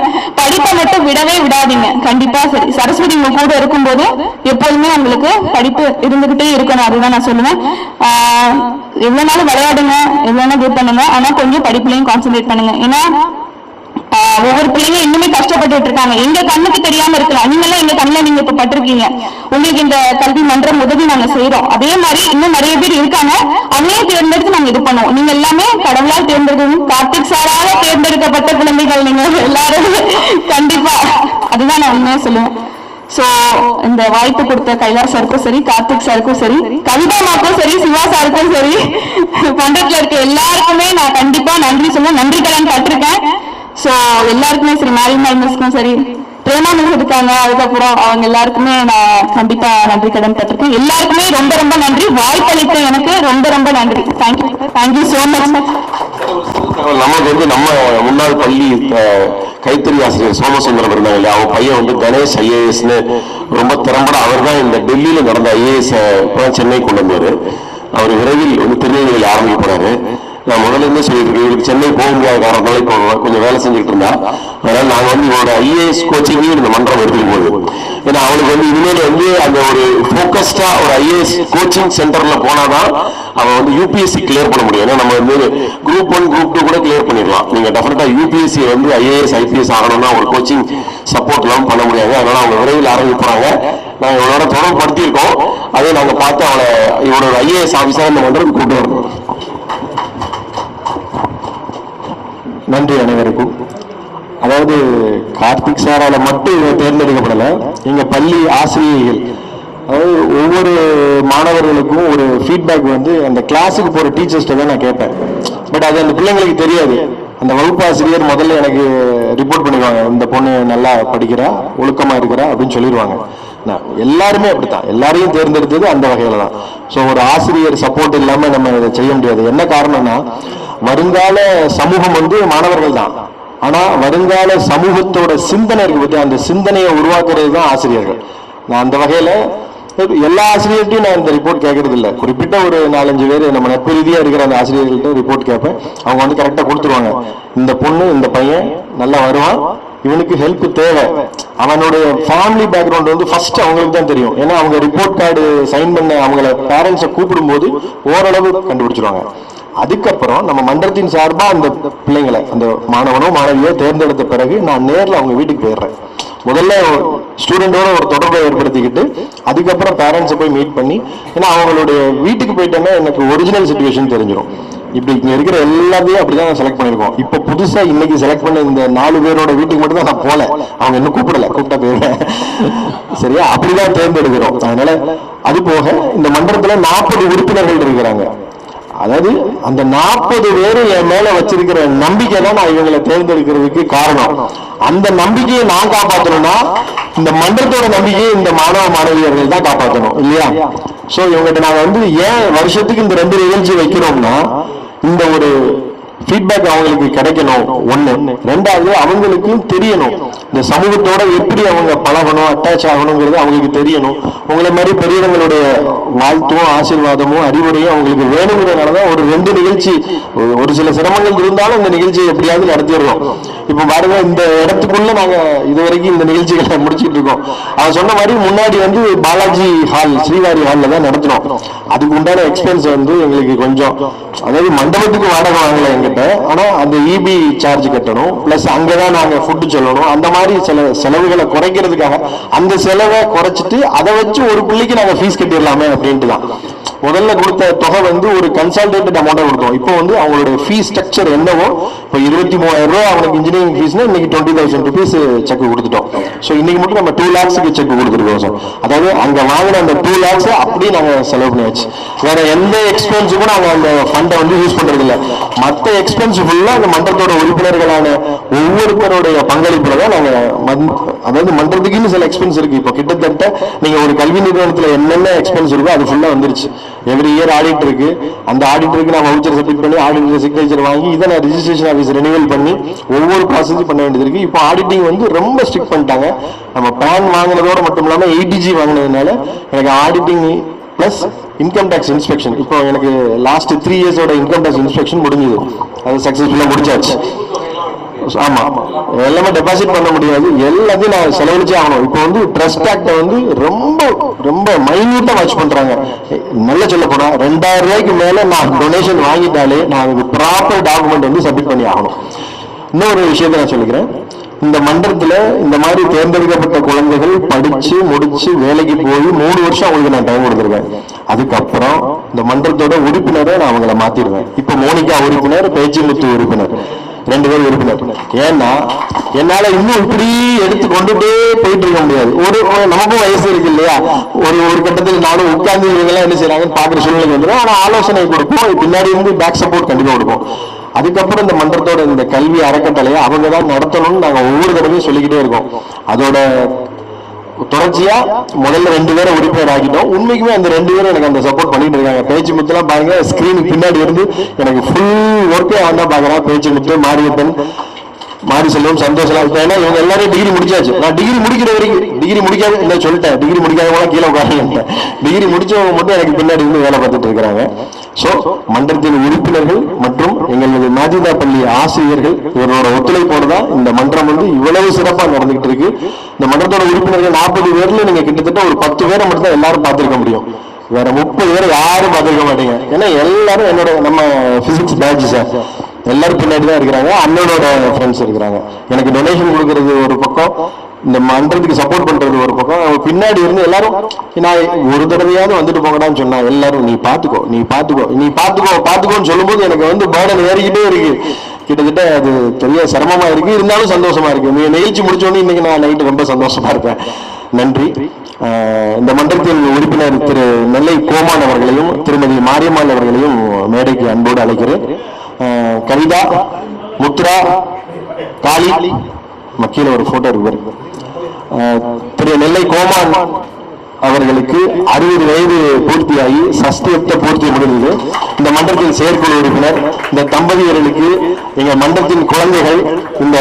படிப்பை மட்டும் விடவே விடாதீங்க. கண்டிப்பா சரி, சரஸ்வதி உங்க கூட இருக்கும்போது எப்போதுமே உங்களுக்கு படிப்பு இருந்துகிட்டே இருக்கணும். அதுதான் நான் சொல்லுவேன். எவ்வளவு நாள் விளையாடுங்க, எவ்வளவு நாள் இது பண்ணுங்க, ஆனா கொஞ்சம் படிப்புலையும் கான்சென்ட்ரேட் பண்ணுங்க. ஏன்னா ஒவ்வொரு பிள்ளைங்க இன்னுமே கஷ்டப்பட்டு இருக்காங்க. எங்க கண்ணுக்கு தெரியாம இருக்கலாம், நீங்களும் எங்க கண்ணுல நீங்க இப்ப பட்டிருக்கீங்க. உங்களுக்கு இந்த கல்வி மன்றம் உதவி நாங்க செய்யறோம். அதே மாதிரி இன்னும் நிறைய பேர் இருக்காங்க, அவங்களே தேர்ந்தெடுத்து நாங்க இது பண்ணுவோம். நீங்க எல்லாமே கடவுளால் தேர்ந்தெடுக்கணும், கார்த்திக் சாரால தேர்ந்தெடுக்கப்பட்ட குழந்தைகள் நீங்க எல்லாரும். கண்டிப்பா அதுதான் நான் உண்மையா சொல்லுவேன். சோ இந்த வாய்ப்பு கொடுத்த கைலாஷ் சாருக்கும் சரி, கார்த்திக் சாருக்கும் சரி, கவிதாமாக்கும் சரி, சிவா சாருக்கும் சரி, பண்டத்துல இருக்க எல்லாருக்குமே நான் கண்டிப்பா நன்றி சொல்லுவேன். நன்றி கடன் பட்டிருக்கேன். சோ எல்லாருக்குமே சரி, மேரிமா மிஸ்க்கும் சரி, பிரேமா மிஸ் இருக்காங்க, அதுக்கப்புறம் அவங்க எல்லாருக்குமே நான் கண்டிப்பா நன்றி கடன் பட்டிருக்கேன். எல்லாருக்குமே ரொம்ப ரொம்ப நன்றி. வாய்ப்பளித்த எனக்கு ரொம்ப ரொம்ப நன்றி. Thank you, thank you so much. நமக்கு வந்து நம்ம முன்னாள் பள்ளி கைத்தறி ஆசிரியர் சோமசுந்தரம் இருந்தாங்க இல்லையா, அவங்க பையன் வந்து கணேஷ் ஐஏஎஸ்ன்னு ரொம்ப திறம்பட அவர் தான் இந்த டெல்லியில நடந்த ஐஏஎஸ் சென்னை கொண்டு வந்தாரு. அவர் விரைவில் வந்து திருநெல்வேலியில் ஆரம்பிக்க போறாரு. நான் முதல்ல இருந்தே சொல்லியிருக்கேன், இவருக்கு சென்னை போக முடியாத காரணத்தால இப்போ கொஞ்சம் வேலை செஞ்சுட்டு இருந்தா, அதனால நாங்கள் வந்து இவரோட ஐஏஎஸ் கோச்சிங்கையும் இந்த மன்றம் எடுத்துட்டு போகுது. ஏன்னா அவனுக்கு வந்து இனிமேல் வந்து அந்த ஒரு ஃபோக்கஸ்டா ஒரு ஐஏஎஸ் கோச்சிங் சென்டர்ல போனாதான் அவன் வந்து யூபிஎஸ்சி கிளியர் பண்ண முடியும். ஏன்னா நம்ம வந்து குரூப் 1 குரூப் 2 கூட கிளியர் பண்ணிடலாம். நீங்க டெஃபினட்டா யூபிஎஸ்சி வந்து ஐஏஎஸ் ஐபிஎஸ் ஆகணும்னா ஒரு கோச்சிங் சப்போர்ட் எல்லாம் பண்ண முடியாது. அதனால அவங்க விரைவில் ஆரம்பிப்பாங்க. நாங்கள் இவனோட தொடர்பு படுத்தியிருக்கோம். அதை நாங்கள் பார்த்து அவளை இவனோட ஐஏஎஸ் ஆஃபீஸாக இந்த மன்றத்துக்கு கூட்டு வரணும். நன்றி அனைவருக்கும். அதாவது கார்த்திக் சாரால மட்டும் இவங்க தேர்ந்தெடுக்கப்படலை, எங்க பள்ளி ஆசிரியர்கள், அதாவது ஒவ்வொரு மாணவர்களுக்கும் ஒரு ஃபீட்பேக் வந்து அந்த கிளாஸுக்கு போற டீச்சர்ஸ்ட தான் நான் கேட்பேன். பட் அது அந்த பிள்ளைங்களுக்கு தெரியாது. அந்த வகுப்பாசிரியர் முதல்ல எனக்கு ரிப்போர்ட் பண்ணிடுவாங்க, இந்த பொண்ணு நல்லா படிக்கிறா, ஒழுக்கமா இருக்கிறா அப்படின்னு சொல்லிடுவாங்க. எல்லாருமே அப்படித்தான், எல்லாரையும் தேர்ந்தெடுத்தது அந்த வகையில தான். ஸோ ஒரு ஆசிரியர் சப்போர்ட் இல்லாம நம்ம இதை செய்ய முடியாது. என்ன காரணம்னா, வருங்கால சமூகம் வந்து மாணவர்கள் தான். ஆனா வருங்கால சமூகத்தோட சிந்தனை இருக்கு பத்தி, அந்த சிந்தனையை உருவாக்குறது தான் ஆசிரியர்கள். நான் அந்த வகையில எல்லா ஆசிரியர்கிட்டையும் நான் இந்த ரிப்போர்ட் கேட்கறது இல்லை. குறிப்பிட்ட ஒரு 4-5 பேர் நம்ம நட்பு ரீதியா இருக்கிற அந்த ஆசிரியர்கள்ட்ட ரிப்போர்ட் கேட்பேன். அவங்க வந்து கரெக்டா கொடுத்துருவாங்க, இந்த பொண்ணு இந்த பையன் நல்லா வருவான், இவனுக்கு ஹெல்ப் தேவை. அவனுடைய ஃபேமிலி பேக்ரவுண்ட் வந்து ஃபர்ஸ்ட் அவங்களுக்கு தான் தெரியும். ஏன்னா அவங்க ரிப்போர்ட் கார்டு சைன் பண்ண அவங்கள பேரண்ட்ஸை கூப்பிடும்போது ஓரளவு கண்டுபிடிச்சிருவாங்க. அதுக்கப்புறம் நம்ம மன்றத்தின் சார்பா அந்த பிள்ளைங்களை, அந்த மாணவனோ மாணவியோ தேர்ந்தெடுத்த பிறகு நான் நேரில் அவங்க வீட்டுக்கு போயிடுறேன். முதல்ல ஸ்டூடெண்டோட ஒரு தொடர்பை ஏற்படுத்திக்கிட்டு அதுக்கப்புறம் பேரண்ட்ஸை போய் மீட் பண்ணி, ஏன்னா அவங்களுடைய வீட்டுக்கு போயிட்டேன்னா எனக்கு ஒரிஜினல் சிச்சுவேஷன் தெரிஞ்சிடும். இப்படி இங்க இருக்கிற எல்லாத்தையும் அப்படிதான் செலக்ட் பண்ணிருக்கோம். இப்ப புதுசா இன்னைக்கு செலக்ட் பண்ண இந்த 4 பேரோட வீட்டுக்கு மட்டும் தான் நான் போல, அவங்க இன்னும் கூப்பிட்டா போயிருவேன். சரியா, அப்படிதான் தேர்ந்தெடுக்கிறோம். அதனால அது போக இந்த மன்றத்துல 40 உறுப்பினர்கள் இருக்கிறாங்க. அதாவது அந்த 40 பேரு என் மேல வச்சிருக்கிற நம்பிக்கை தான் நான் இவங்களை தேர்ந்தெடுக்கிறதுக்கு காரணம். அந்த நம்பிக்கையை நான் காப்பாற்றணும்னா இந்த மன்றத்தோட நம்பிக்கையை இந்த மாணவ மாணவியர்கள் தான் காப்பாற்றணும் இல்லையா? சோ இவங்ககிட்ட நாங்க வந்து ஏன் வருஷத்துக்கு இந்த 2 நிகழ்ச்சி வைக்கிறோம்னா, இந்த ஒரு ஃபீட்பேக் அவங்களுக்கு கிடைக்கணும். ஒண்ணு. ரெண்டாவது, அவங்களுக்கும் தெரியணும் இந்த சமூகத்தோட எப்படி அவங்க பழகணும், அட்டாச் ஆகணுங்கிறது அவங்களுக்கு தெரியணும். உங்களை மாதிரி பெரியவங்களுடைய வாழ்த்தும் ஆசீர்வாதமும் அறிவுரையும் அவங்களுக்கு வேணுங்கிறதுனாலதான் ஒரு 2 நிகழ்ச்சி, ஒரு சில சிரமங்கள் இருந்தாலும் இந்த நிகழ்ச்சியை எப்படியாவது நடத்திடுறோம். இப்ப பாருங்க, இந்த இடத்துக்குள்ள நாங்க இதுவரைக்கும் இந்த நிகழ்ச்சிகளை முடிச்சுட்டு இருக்கோம். அவன் சொன்ன மாதிரி முன்னாடி வந்து பாலாஜி ஹால், ஸ்ரீவாரி ஹால்ல தான் நடத்தினோம். அதுக்கு உண்டான எக்ஸ்பென்ஸ் வந்து எங்களுக்கு கொஞ்சம், அதாவது மண்டபத்துக்கு வாடகை வாங்கல எங்கிட்ட, ஆனா அந்த இபி சார்ஜ் கட்டணும், பிளஸ் அங்கதான் நாங்க ஃபுட்டு சொல்லணும். அந்த மாதிரி சில செலவுகளை குறைக்கிறதுக்காக அந்த செலவை குறைச்சிட்டு அதை வச்சு ஒரு பிள்ளைக்கு நாங்க ஃபீஸ் கட்டிடலாமே அப்படின்ட்டு தான் முதல்ல கொடுத்த தொகை வந்து ஒரு கன்சல்டேட்டட் அமௌண்ட் கொடுத்தோம். இப்போ வந்து அவங்களுடைய ஃபீஸ் ஸ்ட்ரக்சர் என்னவோ, இப்போ 23,000 ரூபாய் அவனுக்கு இன்ஜினியரிங் ஃபீஸ்னா இன்னைக்கு 20,000 ருபீஸ் செக் கொடுத்துட்டோம். ஸோ இன்னைக்கு மட்டும் நம்ம 2 lakhs செக் கொடுத்துருக்கோம் சார். அதாவது அங்க வாங்கின அந்த 2 lakhs அப்படியே நாங்க செலவு பண்ணியாச்சு. வேற எந்த எக்ஸ்பென்ஸுக்கும் நாங்க அந்த ஃபண்டை வந்து யூஸ் பண்றது இல்லை. மற்ற எக்ஸ்பென்ஸ் ஃபுல்லா அந்த மன்றத்தோட உறுப்பினர்களான ஒவ்வொருத்தருடைய பங்களிப்புல தான் நாங்க, அதாவது மன்றத்துக்குன்னு சில எக்ஸ்பென்ஸ் இருக்கு. இப்போ கிட்டத்தட்ட நீங்க ஒரு கல்வி நிறுவனத்துல என்னென்ன எக்ஸ்பென்ஸ் இருக்கோ அது ஃபுல்லா வந்துருச்சு. எவ்ரி இயர் ஆடிட் இருக்கு, அந்த ஆடிட்டருக்கு நான் வவுச்சர் சப்மிட் பண்ணி ஆடிட்டர் சிக்னேச்சர் வாங்கி இதை நான் ரிஜிஸ்ட்ரேஷன் ஆஃபீஸ் ரெனியூவல் பண்ணி ஒவ்வொரு ப்ராசஸ் பண்ண வேண்டியது இருக்கு. இப்போ ஆடிட்டிங் வந்து ரொம்ப ஸ்ட்ரிக்ட் பண்ணிட்டாங்க. நம்ம பேன் வாங்கினதோட மட்டும் இல்லாம ATG வாங்கினதுனால எனக்கு auditing plus income tax inspection, இப்போ எனக்கு லாஸ்ட் 3 இயர்ஸோட இன்கம் டேக்ஸ் இன்ஸ்பெக்ஷன் முடிஞ்சது, அது சக்சஸ்ஃபுல்லா முடிஞ்சாச்சு. ஆமா எல்லாமே டெபாசிட் பண்ண முடியாது, எல்லாத்தையும் நான் செலவழிச்சே ஆகணும். இப்போ வந்து ட்ரஸ்ட் ஆக்ட வந்து ரொம்ப ரொம்ப மைன்யூட்டா வாட்ச் பண்றாங்க. நல்லா சொல்ல போனா 2000 ரூபாய்க்கு மேல நான் டொனேஷன் வாங்கிட்டாலே நான் அதுக்கு ப்ராப்பர் டாக்குமெண்ட் வந்து சப்மிட் பண்ணி ஆகணும். இன்னொரு விஷயத்த நான் சொல்லிக்கிறேன், இந்த மன்றத்துல இந்த மாதிரி தேர்ந்தெடுக்கப்பட்ட குழந்தைகள் படிச்சு முடிச்சு வேலைக்கு போய் 3 வருஷம் அவங்களுக்கு நான் டைம் கொடுத்துருக்கேன். அதுக்கப்புறம் இந்த மன்றத்தோட உறுப்பினரை நான் அவங்கள மாத்திடுவேன். இப்ப மோனிகா உறுப்பினர், பேச்சிமுத்து உறுப்பினர், 2 பேர் உறுப்பினர். ஏன்னா என்னால இன்னும் இப்படி எடுத்து கொண்டுட்டே போயிட்டு இருக்க முடியாது. நமக்கும் வயசு இருக்கு இல்லையா, ஒரு கட்டத்தில் நானும் உட்கார்ந்து இவங்கெல்லாம் என்ன செய்யறாங்கன்னு பாக்குற சூழ்நிலை வந்துடும். ஆனா ஆலோசனை கொடுப்போம், பின்னாடி இருந்து பேக் சப்போர்ட் கண்டிப்பா கொடுப்போம். அதுக்கப்புறம் இந்த மன்றத்தோட இந்த கல்வி அறக்கட்டளையை அவங்க தான் நடத்தணும்னு நாங்க ஒவ்வொரு தடவையும் சொல்லிக்கிட்டே இருக்கோம். அதோட தொடர்ச்சியா முதல்ல 2 பேரை உறுப்பினர் ஆகிட்டோம். உண்மைக்குமே அந்த 2 பேரும் எனக்கு அந்த சப்போர்ட் பண்ணிட்டு இருக்காங்க. பேச்சு முத்துலாம் பாருங்க, ஸ்கிரீனுக்கு பின்னாடி இருந்து எனக்கு ஃபுல் ஒர்க்கே அவன் தான் பாக்குறான். பேச்சு முத்து, மாரியப்பன், மாரி செல்வம், சந்தோஷம். ஏன்னா இவங்க எல்லாரும் டிகிரி முடிச்சாச்சு. நான் டிகிரி முடிக்கிற வரைக்கும், டிகிரி முடிக்காத இல்லை சொல்லிட்டேன், டிகிரி முடிக்காதவங்க கீழே உட்காருங்க. டிகிரி முடிச்சவங்க மட்டும் எனக்கு பின்னாடி இருந்து வேலை பார்த்துட்டு இருக்கிறாங்க. சோ மன்றத்தின் உறுப்பினர்கள் மற்றும் எங்களது மாஜிதா பள்ளி ஆசிரியர்கள் இவரோட ஒத்துழைப்போடு தான் இந்த மன்றம் வந்து இவ்வளவு சிறப்பாக நடந்துகிட்டு இருக்கு. இந்த மன்றத்தோட உறுப்பினர்கள் 40 பேர்ல நீங்க கிட்டத்தட்ட ஒரு 10 பேரை மட்டும் தான் எல்லாரும் பார்த்திருக்க முடியும். வேற 30 பேர் யாரும் பார்த்திருக்க மாட்டீங்க. ஏன்னா எல்லாரும் என்னோட நம்ம பிசிக்ஸ் பேட்ச் சார் எல்லாரும் பின்னாடி தான் இருக்கிறாங்க. அண்ணனோட ஃப்ரெண்ட்ஸ் இருக்கிறாங்க. எனக்கு டொனேஷன் கொடுக்கறது ஒரு பக்கம், இந்த மன்றத்துக்கு சப்போர்ட் பண்றது ஒரு பக்கம். பின்னாடி இருந்து எல்லாரும் நான் ஒரு தடவையாவது வந்துட்டு போங்கடான்னு சொன்னா எல்லாரும் நீ பாத்துக்கோன்னு சொல்லும்போது எனக்கு வந்து பேர்டன் ஏறிக்கிட்டே இருக்கு. கிட்டத்தட்ட அது பெரிய சிரமமா இருக்கு, இருந்தாலும் சந்தோஷமா இருக்கு. நிகழ்ச்சி முடிச்சோடனே இன்னைக்கு நான் நைட்டு ரொம்ப சந்தோஷமா இருக்கேன். நன்றி. இந்த மன்றத்தின் உறுப்பினர் திரு நெல்லை கோமான் அவர்களையும் திருமதி மாரியம்மாள் அவர்களையும் மேடைக்கு அன்போடு அழைக்கிறேன். கவிதா, முத்ரா, காளி, மக்கீழ ஒரு போட்டோ இருக்கு. திரு நெல்லை கோமான் அவர்களுக்கு 60 வயது பூர்த்தியாகி சஷ்டியத்தை பூர்த்தி முடிந்தது. இந்த மன்றத்தின் செயற்குழு உறுப்பினர், இந்த தம்பதியர்களுக்கு எங்க மன்றத்தின் குழந்தைகள் இந்த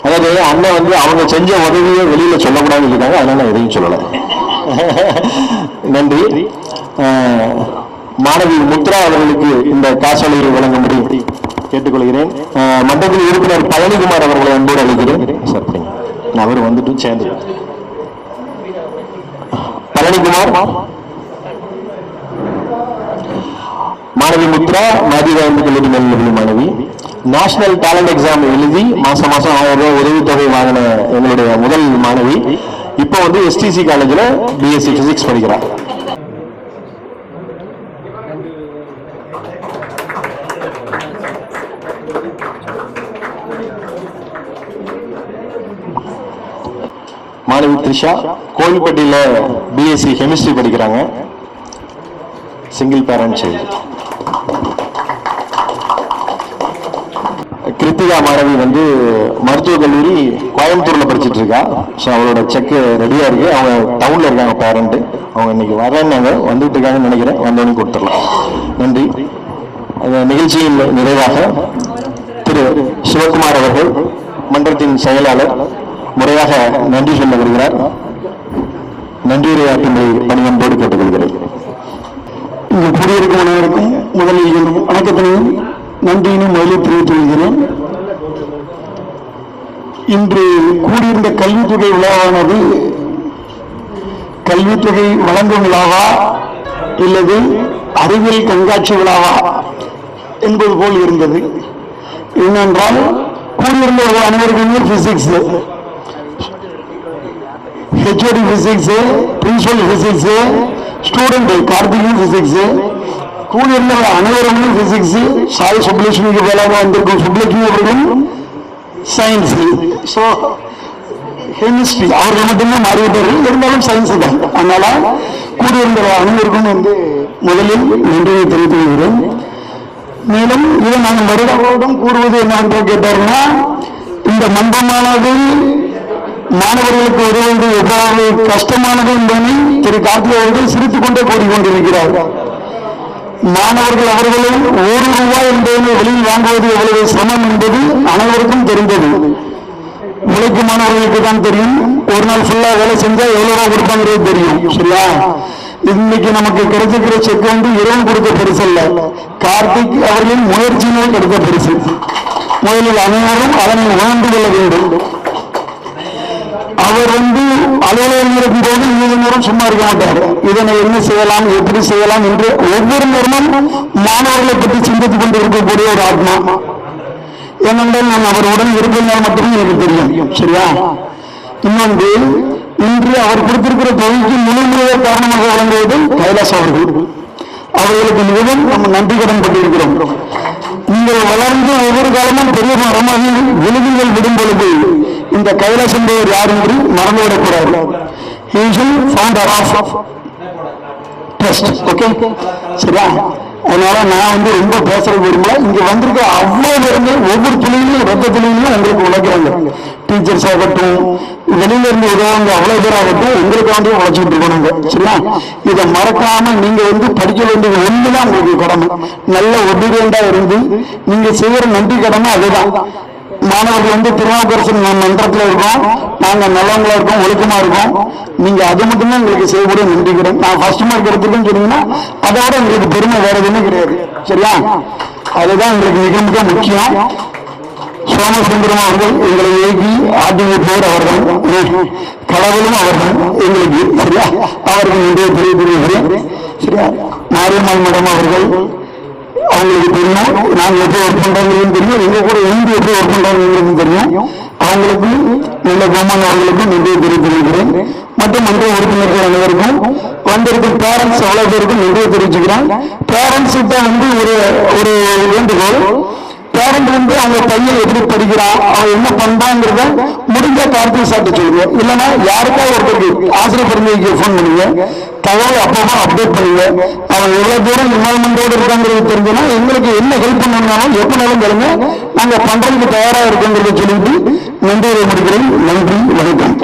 அதாவது அண்ணன் வந்து அவங்க செஞ்ச உதவியை வெளியில சொல்லக்கூடாதுன்னு இருக்காங்க, அதனால நான் எதையும் சொல்லல. நன்றி. மாணவி முத்ரா அவர்களுக்கு இந்த காசோலையை வழங்கும்படி கேட்டுக்கொள்கிறேன். மன்றத்தின் உறுப்பினர் பழனிக்குமார் அவர்களை அன்போடு அழைக்கிறேன். அவர் வந்துட்டு சேர்ந்து பழனிக்குமார், மாணவி முத்ரா, மாஜிதா கல்லூரி மேல்நிலை மாணவி, நேஷனல் டேலண்ட் எக்ஸாம் எழுதி மாசம் 1000 ரூபாய் உதவித்தொகை வாங்கின எங்களுடைய முதல் மாணவி. இப்போ வந்து STC காலேஜ்ல BSc பிசிக்ஸ் படிக்கிறார். மாணவி த்ரிஷா கோவில்பட்டியில BSc கெமிஸ்ட்ரி படிக்கிறாங்க. Single parent child. கிருத்திகா மாணவி வந்து மருத்துவக் கல்லூரி கோயம்புத்தூர்ல படிச்சுட்டு இருக்கா. ஸோ அவளோட செக் ரெடியா இருக்கு. அவங்க டவுன்ல இருக்காங்க பேரண்ட். அவங்க இன்னைக்கு வரேன்னாங்க, வந்துட்டு இருக்காங்கன்னு நினைக்கிறேன். வந்தோடனே கொடுத்துடலாம். நன்றி. நிகழ்ச்சியின் நிறைவாக திரு சிவகுமார் அவர்கள் மன்றத்தின் செயலாளர் முறையாக நன்றி சொல்ல வருகிறார். நன்றியுரையாற்றும்படி பணியன்போடு கேட்டுக்கொள்கிறேன். இங்கு குடியிருக்கும் அனைவருக்கும் முதலில் வணக்கத்தினையும் நன்றியினும் முதலில் தெரிவித்துக் கொள்கிறேன். இன்று கூடியிருந்த கல்வித்தொகை விழாவானது கல்வித்தொகை வழங்கும் விழாவா இல்லது அறிவியல் கண்காட்சி விழாவா என்பது போல் இருந்தது. என்னென்றால் கூடியிருந்த அனைவருக்குமே physics, HOD physics, principal physics, student Karthikeyan physics, கூடியிருந்த அனைவருமே பிசிக்ஸ். சாய் சுப்லட்சுமிக்கு வேளாண் வந்திருக்கும் சுப்லட்சுமி அவர்களும் சயின்ஸ். ஸோ கெமிஸ்ட்ரி அவர்கள் மட்டும்தான் மாறிவிட்டார்கள், இருந்தாலும் சயின்ஸ் தான். அதனால கூடியிருந்த அனைவருக்கும் வந்து முதலில் நன்றியை தெரிவித்துக் கொள்கிறேன். மேலும் இதை நாங்கள் வருடம் கூறுவது என்னவென்று கேட்டார்னா, இந்த மன்றமானது மாணவர்களுக்கு உதவுவது எவ்வளவு கஷ்டமானது என்பதை திரு கார்த்திகை அவர்கள் சிரித்துக் கொண்டே கூறிக்கொண்டிருக்கிறார். மாணவர்கள் அவர்களும் ₹1 என்பதை வெளியில் வாங்குவது எவ்வளவு சிரமம் என்பது அனைவருக்கும் தெரிந்தது. உழைக்கும் மாணவர்களுக்கு தான் தெரியும். ஒரு நாள் ஃபுல்லா வேலை செஞ்சா எவ்வளவு ரூபாய் கொடுப்பாங்கிறது தெரியும். சரியா? இன்னைக்கு நமக்கு கிடைச்சிருக்கிற செக் வந்து இரவு கொடுத்த பரிசு அல்ல, கார்த்திக் அவர்களின் முயற்சியினால் கிடைத்த பரிசு. முதலில் அனைவரும் அதனை உணர்ந்து கொள்ள வேண்டும். அவர் அலுவலகம் இருக்கும் போது இது நேரம் சும்மா இருக்க மாட்டார். இதனை என்ன செய்யலாம், எப்படி செய்யலாம் என்று ஒவ்வொரு நேரமும் மாணவர்களை பற்றி சிந்தித்துக் கொண்டு இருக்கக்கூடிய ஒரு ஆத்மா. ஏனென்றால் நான் அவருடன் இருப்பதால் மட்டுமே எனக்கு தெரியும். சரியா? இன்னொன்று, இன்று அவர் கொடுத்திருக்கிற தொகைக்கு முழுமையாக காரணமாக வழங்குவது கைலாஸ் அவர்கள். அவர்களுக்கு மிகவும் நம்ம நன்றி கடன் பட்டிருக்கிறோம். நீங்கள் வளர்ந்து ஒவ்வொரு காலமும் பெரிய மரமாக விழுதுகள் விடும் பொழுது இந்த கைலாஸ் என்பவர் யார் என்று மறந்துவிடக்கூடாது. He is founder of trust. Okay, சரியா? அதனால நான் ரொம்ப பேசுறது விரும்பல. இங்க வந்திருக்க அவ்வளவு பேருந்து ஒவ்வொரு துளியிலும் ரத்த துளியிலும் உங்களுக்கு உழைக்கிறாங்க. டீச்சர்ஸ் ஆகட்டும், வெளியில இருந்து உதவுங்க அவ்வளவு பேர் ஆகட்டும், உங்களுக்கு உழைச்சிட்டு இருக்கணுங்க. சரியா? இதை மறக்காம நீங்க படிக்க வேண்டியது ஒண்ணுதான் உங்களுக்கு கடமை. நல்ல ஒபீடியண்டா இருந்து நீங்க செய்யற நன்றி கடமை அதுதான். மாணவர்கள் திருநாவுக்கரசர் மன்றத்தில் இருக்கோம், நாங்க நல்லவங்களா இருக்கோம், ஒழுக்கமா இருக்கோம். நீங்க அது மட்டும்தான் உங்களுக்கு செய்யக்கூடிய நன்றி கடன். நான் ஃபர்ஸ்ட் மார்க் எடுத்துருக்கேன்னு சொன்னீங்கன்னா அதோட உங்களுக்கு பெருமை வேற எதுவுமே கிடையாது. சரியா? அதுதான் எங்களுக்கு மிக மிக முக்கியம். சோமசுந்தரம் அவர்கள் எங்களை இயக்கி ஆர்டிஓ பேர் அவர்கள், கடவுளும் அவர்கள் எங்களுக்கு. சரியா? அவருக்கு நன்றியை தெரிவிக்கிறேன். சரியா? மாரியம்மாள் மேடம் அவர்கள், அவங்களுக்கு தெரியும் நாங்கள் எப்படி ஒர்க் பண்றாங்கன்னு தெரியும், எங்க கூட எங்க எப்படி ஒர்க் பண்றாங்கன்னு தெரியும். அவங்களுக்கு நல்ல கோமான் அவர்களுக்கும் நன்றியை தெரிவித்திருக்கிறேன். மற்றும் மன்ற உறுப்பினர்கள் அனைவருக்கும் வந்திருக்கும் பேரண்ட்ஸ் அவ்வளவு பேருக்கும் நன்றியை தெரிவிச்சுக்கிறேன். பேரண்ட்ஸ் கிட்ட ஒரு வேண்டுகோள், பேரண்ட் அவங்க பையன் எப்படி படிக்கிறான், அவன் என்ன பண்றாங்கிறத முடிஞ்ச கார்த்திகை சாப்பிட்டு சொல்லுங்க. இல்லைன்னா யாருக்காவது ஒருத்தருக்கு ஆசிரியர் பெருமைக்கு போன் பண்ணுங்க, தகவல் அப்பப்போ அப்டேட் பண்ணுங்க. அவன் எவ்வளவு தூரம் இன்வால்மெண்டோடு இருக்காங்கிறது தெரிஞ்சுன்னா எங்களுக்கு என்ன ஹெல்ப் பண்ணாலும் எப்பனாலும் கேளுங்க, நாங்க பண்றதுக்கு தயாரா இருக்கோங்கிறத சொல்லிட்டு நன்றியை முடிக்கிறேன். நன்றி, வணக்கம்.